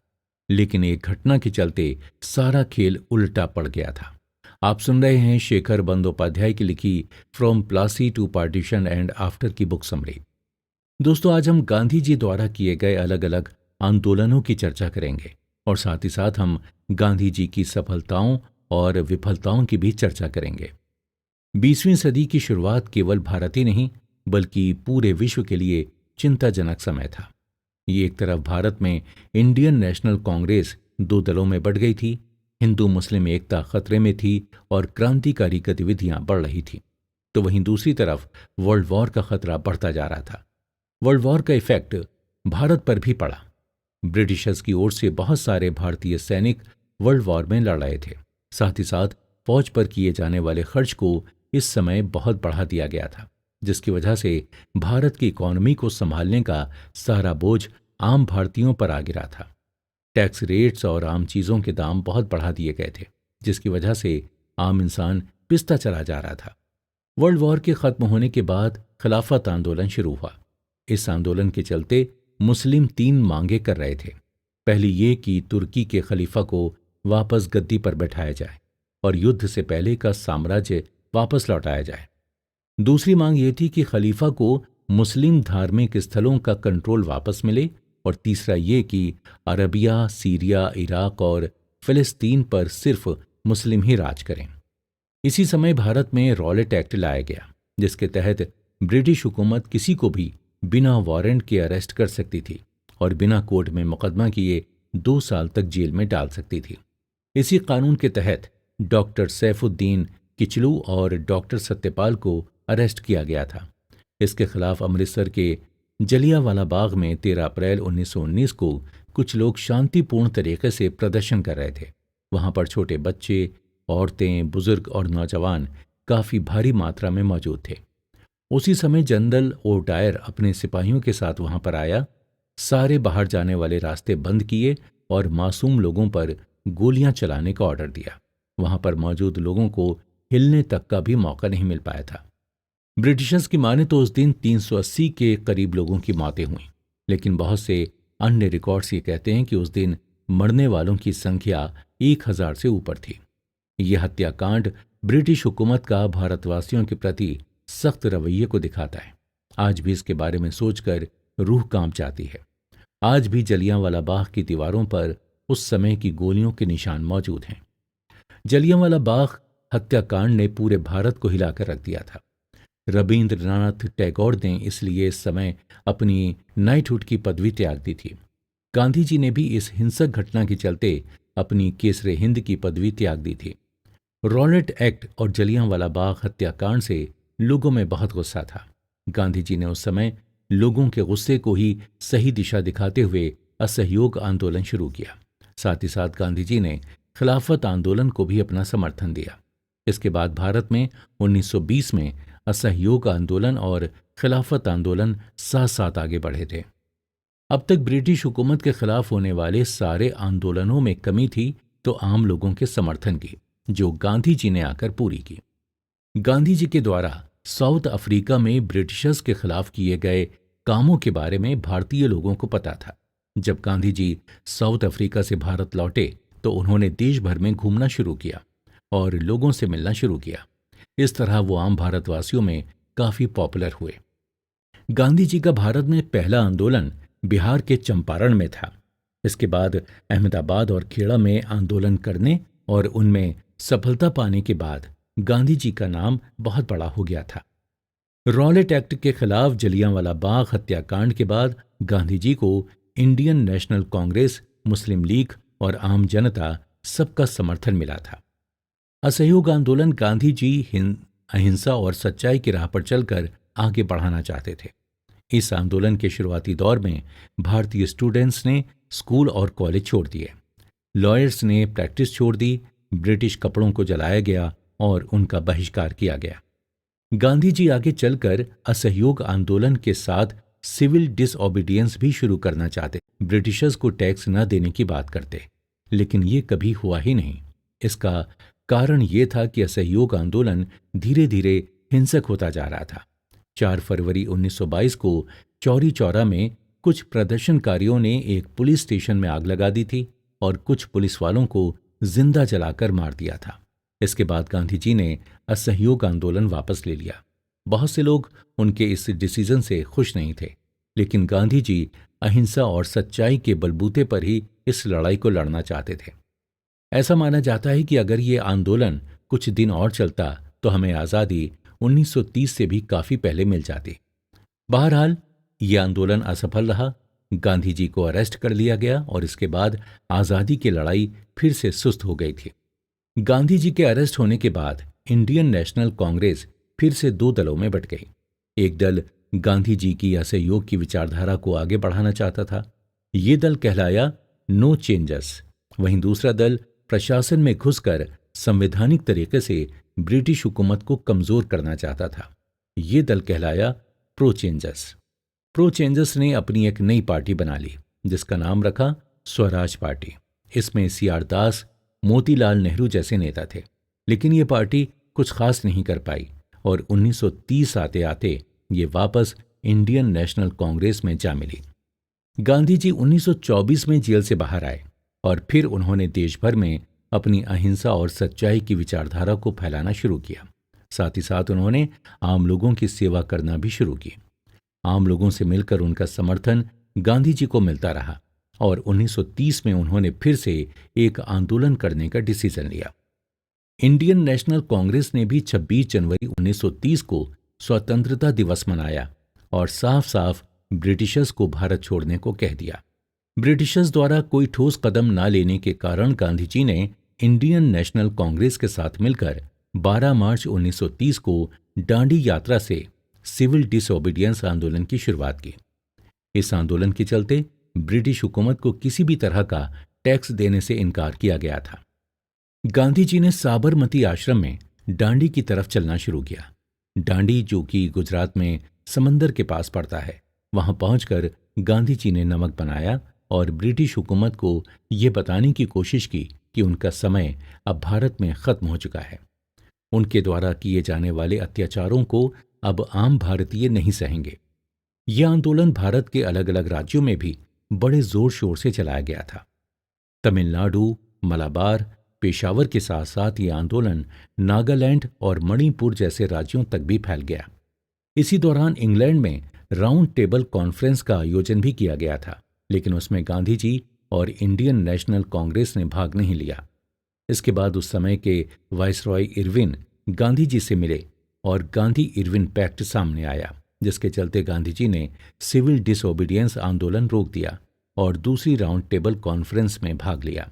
लेकिन एक घटना के चलते सारा खेल उल्टा पड़ गया था। आप सुन रहे हैं शेखर बंदोपाध्याय की लिखी from Plassey to partition and after की बुक समरी। दोस्तों, आज हम गांधी जी द्वारा किए गए अलग अलग आंदोलनों की चर्चा करेंगे और साथ ही साथ हम गांधी जी की सफलताओं और विफलताओं की भी चर्चा करेंगे। 20वीं सदी की शुरुआत केवल भारत ही नहीं बल्कि पूरे विश्व के लिए चिंताजनक समय था। ये एक तरफ भारत में इंडियन नेशनल कांग्रेस दो दलों में बढ़ गई थी, हिंदू मुस्लिम एकता खतरे में थी और क्रांतिकारी गतिविधियां बढ़ रही थी, तो वहीं दूसरी तरफ वर्ल्ड वॉर का खतरा बढ़ता जा रहा था। वर्ल्ड वॉर का इफेक्ट भारत पर भी पड़ा। ब्रिटिशर्स की ओर से बहुत सारे भारतीय सैनिक वर्ल्ड वॉर में लड़ रहे थे। साथ ही साथ फौज पर किए जाने वाले खर्च को इस समय बहुत बढ़ा दिया गया था, जिसकी वजह से भारत की इकॉनमी को संभालने का सारा बोझ आम भारतीयों पर आ गिरा था। टैक्स रेट्स और आम चीजों के दाम बहुत बढ़ा दिए गए थे, जिसकी वजह से आम इंसान पिसता चला जा रहा था। वर्ल्ड वॉर के खत्म होने के बाद खिलाफत आंदोलन शुरू हुआ। इस आंदोलन के चलते मुस्लिम 3 मांगे कर रहे थे। पहली ये कि तुर्की के खलीफा को वापस गद्दी पर बैठाया जाए और युद्ध से पहले का साम्राज्य वापस लौटाया जाए। दूसरी मांग ये थी कि खलीफा को मुस्लिम धार्मिक स्थलों का कंट्रोल वापस मिले और तीसरा ये कि अरबिया, सीरिया, इराक और फिलिस्तीन पर सिर्फ मुस्लिम ही राज करें। इसी समय भारत में रॉलेट एक्ट लाया गया, जिसके तहत ब्रिटिश हुकूमत किसी को भी बिना वारंट के अरेस्ट कर सकती थी और बिना कोर्ट में मुकदमा किए 2 साल तक जेल में डाल सकती थी। इसी कानून के तहत डॉक्टर सैफुद्दीन किचलू और डॉक्टर सत्यपाल को अरेस्ट किया गया था। इसके खिलाफ अमृतसर के जलियांवाला बाग में 13 अप्रैल 1919 को कुछ लोग शांतिपूर्ण तरीके से प्रदर्शन कर रहे थे। वहां पर छोटे बच्चे, औरतें, बुजुर्ग और नौजवान काफी भारी मात्रा में मौजूद थे। उसी समय जनरल ओडायर अपने सिपाहियों के साथ वहां पर आया। सारे बाहर जाने वाले रास्ते बंद किए और मासूम लोगों पर गोलियां चलाने का ऑर्डर दिया। वहां पर मौजूद लोगों को हिलने तक का भी मौका नहीं मिल पाया था। ब्रिटिशर्स की माने तो उस दिन 380 के करीब लोगों की मौतें हुई, लेकिन बहुत से अन्य रिकॉर्ड्स ये कहते हैं कि उस दिन मरने वालों की संख्या 1000 से ऊपर थी। यह हत्याकांड ब्रिटिश हुकूमत का भारतवासियों के प्रति सख्त रवैये को दिखाता है। आज भी इसके बारे में सोचकर रूह कांप जाती है। आज भी जलियांवाला बाग की दीवारों पर उस समय की गोलियों के निशान मौजूद हैं। जलियांवाला बाग हत्याकांड ने पूरे भारत को हिलाकर रख दिया था। रविंद्रनाथ टैगोर ने इसलिए इस समय अपनी नाइटहुड की पदवी त्याग दी थी। गांधी जी ने भी इस हिंसक घटना के चलते अपनी केसरे हिंद की पदवी त्याग दी थी। रॉलेट एक्ट और जलियांवाला बाग हत्याकांड से लोगों में बहुत गुस्सा था। गांधी जी ने उस समय लोगों के गुस्से को ही सही दिशा दिखाते हुए असहयोग आंदोलन शुरू किया। साथ ही साथ गांधी जी ने खिलाफत आंदोलन को भी अपना समर्थन दिया। इसके बाद भारत में 1920 में असहयोग आंदोलन और खिलाफत आंदोलन साथ साथ आगे बढ़े थे। अब तक ब्रिटिश हुकूमत के खिलाफ होने वाले सारे आंदोलनों में कमी थी तो आम लोगों के समर्थन की, जो गांधी जी ने आकर पूरी की। गांधी जी के द्वारा साउथ अफ्रीका में ब्रिटिशर्स के खिलाफ किए गए कामों के बारे में भारतीय लोगों को पता था। जब गांधी जी साउथ अफ्रीका से भारत लौटे तो उन्होंने देश भर में घूमना शुरू किया और लोगों से मिलना शुरू किया। इस तरह वो आम भारतवासियों में काफी पॉपुलर हुए। गांधी जी का भारत में पहला आंदोलन बिहार के चंपारण में था। इसके बाद अहमदाबाद और खेड़ा में आंदोलन करने और उनमें सफलता पाने के बाद गांधी जी का नाम बहुत बड़ा हो गया था। रॉलेट एक्ट के खिलाफ जलियांवाला बाग हत्याकांड के बाद गांधी जी को इंडियन नेशनल कांग्रेस, मुस्लिम लीग और आम जनता सबका समर्थन मिला था। असहयोग आंदोलन गांधी जी अहिंसा और सच्चाई की राह पर चलकर आगे बढ़ाना चाहते थे। इस आंदोलन के शुरुआती दौर में भारतीय स्टूडेंट्स ने स्कूल और कॉलेज छोड़ दिए। लॉयर्स ने प्रैक्टिस छोड़ दी, ब्रिटिश कपड़ों को जलाया गया और उनका बहिष्कार किया गया। गांधी जी आगे चलकर असहयोग आंदोलन के साथ सिविल डिसओबीडियंस भी शुरू करना चाहते। ब्रिटिशर्स को टैक्स न देने की बात करते, लेकिन ये कभी हुआ ही नहीं। इसका कारण ये था कि असहयोग आंदोलन धीरे धीरे हिंसक होता जा रहा था। 4 फरवरी 1922 को चौरी चौरा में कुछ प्रदर्शनकारियों ने एक पुलिस स्टेशन में आग लगा दी थी और कुछ पुलिस वालों को जिंदा जलाकर मार दिया था। इसके बाद गांधी जी ने असहयोग आंदोलन वापस ले लिया। बहुत से लोग उनके इस डिसीजन से खुश नहीं थे, लेकिन गांधी जी अहिंसा और सच्चाई के बलबूते पर ही इस लड़ाई को लड़ना चाहते थे। ऐसा माना जाता है कि अगर ये आंदोलन कुछ दिन और चलता तो हमें आज़ादी 1930 से भी काफी पहले मिल जाती। बहरहाल ये आंदोलन असफल रहा। गांधी जी को अरेस्ट कर लिया गया और इसके बाद आज़ादी की लड़ाई फिर से सुस्त हो गई थी। गांधी जी के अरेस्ट होने के बाद इंडियन नेशनल कांग्रेस फिर से 2 दलों में बंट गई। एक दल गांधी जी की असहयोग की विचारधारा को आगे बढ़ाना चाहता था। ये दल कहलाया नो चेंजर्स। वहीं दूसरा दल प्रशासन में घुसकर संवैधानिक तरीके से ब्रिटिश हुकूमत को कमजोर करना चाहता था। ये दल कहलाया प्रो चेंजर्स। प्रो चेंजर्स ने अपनी एक नई पार्टी बना ली जिसका नाम रखा स्वराज पार्टी। इसमें सीआर दास, मोतीलाल नेहरू जैसे नेता थे, लेकिन ये पार्टी कुछ खास नहीं कर पाई और 1930 आते आते ये वापस इंडियन नेशनल कांग्रेस में जा मिली। गांधी जी 1924 में जेल से बाहर आए और फिर उन्होंने देश भर में अपनी अहिंसा और सच्चाई की विचारधारा को फैलाना शुरू किया। साथ ही साथ उन्होंने आम लोगों की सेवा करना भी शुरू की। आम लोगों से मिलकर उनका समर्थन गांधी जी को मिलता रहा और 1930 में उन्होंने फिर से एक आंदोलन करने का डिसीजन लिया। इंडियन नेशनल कांग्रेस ने भी 26 जनवरी 1930 को स्वतंत्रता दिवस मनाया और साफ साफ ब्रिटिशर्स को भारत छोड़ने को कह दिया। ब्रिटिशर्स द्वारा कोई ठोस कदम न लेने के कारण गांधी जी ने इंडियन नेशनल कांग्रेस के साथ मिलकर 12 मार्च 1930 को डांडी यात्रा से सिविल डिसओबीडियंस आंदोलन की शुरुआत की। इस आंदोलन के चलते ब्रिटिश हुकूमत को किसी भी तरह का टैक्स देने से इनकार किया गया था। गांधी जी ने साबरमती आश्रम में डांडी की तरफ चलना शुरू किया। डांडी, जो कि गुजरात में समंदर के पास पड़ता है, वहां पहुंचकर गांधी जी ने नमक बनाया और ब्रिटिश हुकूमत को ये बताने की कोशिश की कि उनका समय अब भारत में खत्म हो चुका है। उनके द्वारा किए जाने वाले अत्याचारों को अब आम भारतीय नहीं सहेंगे। यह आंदोलन भारत के अलग अलग राज्यों में भी बड़े जोर शोर से चलाया गया था। तमिलनाडु, मलाबार, पेशावर के साथ साथ ये आंदोलन नागालैंड और मणिपुर जैसे राज्यों तक भी फैल गया। इसी दौरान इंग्लैंड में राउंड टेबल कॉन्फ्रेंस का आयोजन भी किया गया था, लेकिन उसमें गांधी जी और इंडियन नेशनल कांग्रेस ने भाग नहीं लिया। इसके बाद उस समय के वाइसरॉय इरविन गांधी जी से मिले और गांधी इरविन पैक्ट सामने आया, जिसके चलते गांधी जी ने सिविल डिसओबीडियंस आंदोलन रोक दिया और दूसरी राउंड टेबल कॉन्फ्रेंस में भाग लिया।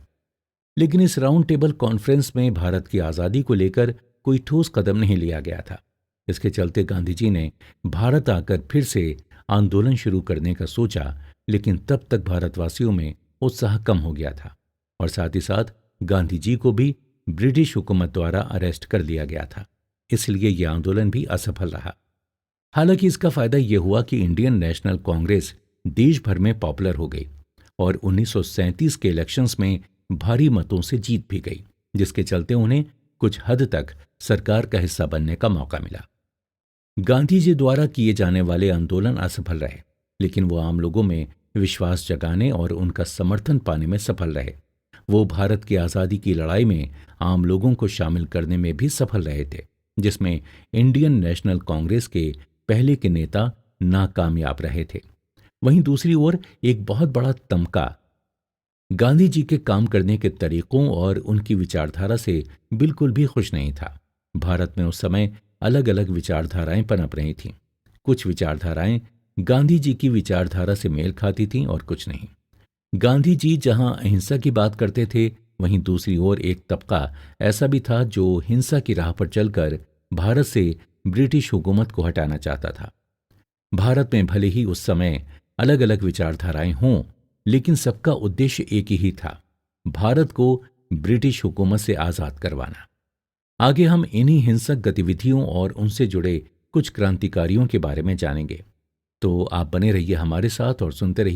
लेकिन इस राउंड टेबल कॉन्फ्रेंस में भारत की आज़ादी को लेकर कोई ठोस कदम नहीं लिया गया था। इसके चलते गांधी जी ने भारत आकर फिर से आंदोलन शुरू करने का सोचा, लेकिन तब तक भारतवासियों में उत्साह कम हो गया था और साथ ही साथ गांधी जी को भी ब्रिटिश हुकूमत द्वारा अरेस्ट कर लिया गया था। इसलिए यह आंदोलन भी असफल रहा। हालांकि इसका फायदा यह हुआ कि इंडियन नेशनल कांग्रेस देश भर में पॉपुलर हो गई और 1937 के इलेक्शंस में भारी मतों से जीत भी गई, जिसके चलते उन्हें कुछ हद तक सरकार का हिस्सा बनने का मौका मिला। गांधी जी द्वारा किए जाने वाले आंदोलन असफल रहे, लेकिन वो आम लोगों में विश्वास जगाने और उनका समर्थन पाने में सफल रहे। वो भारत की आज़ादी की लड़ाई में आम लोगों को शामिल करने में भी सफल रहे थे, जिसमें इंडियन नेशनल कांग्रेस के पहले के नेता नाकामयाब रहे थे। वहीं दूसरी ओर एक बहुत बड़ा तमका गांधी जी के काम करने के तरीकों और उनकी विचारधारा से बिल्कुल भी खुश नहीं था। भारत में उस समय अलग अलग विचारधाराएं पनप रही थीं। कुछ विचारधाराएं गांधी जी की विचारधारा से मेल खाती थीं और कुछ नहीं। गांधी जी जहां अहिंसा की बात करते थे, वहीं दूसरी ओर एक तबका ऐसा भी था जो हिंसा की राह पर चलकर भारत से ब्रिटिश हुकूमत को हटाना चाहता था। भारत में भले ही उस समय अलग अलग विचारधाराएं हों, लेकिन सबका उद्देश्य एक ही था, भारत को ब्रिटिश हुकूमत से आज़ाद करवाना। आगे हम इन्हीं हिंसक गतिविधियों और उनसे जुड़े कुछ क्रांतिकारियों के बारे में जानेंगे, तो आप बने रहिए हमारे साथ और सुनते रहिए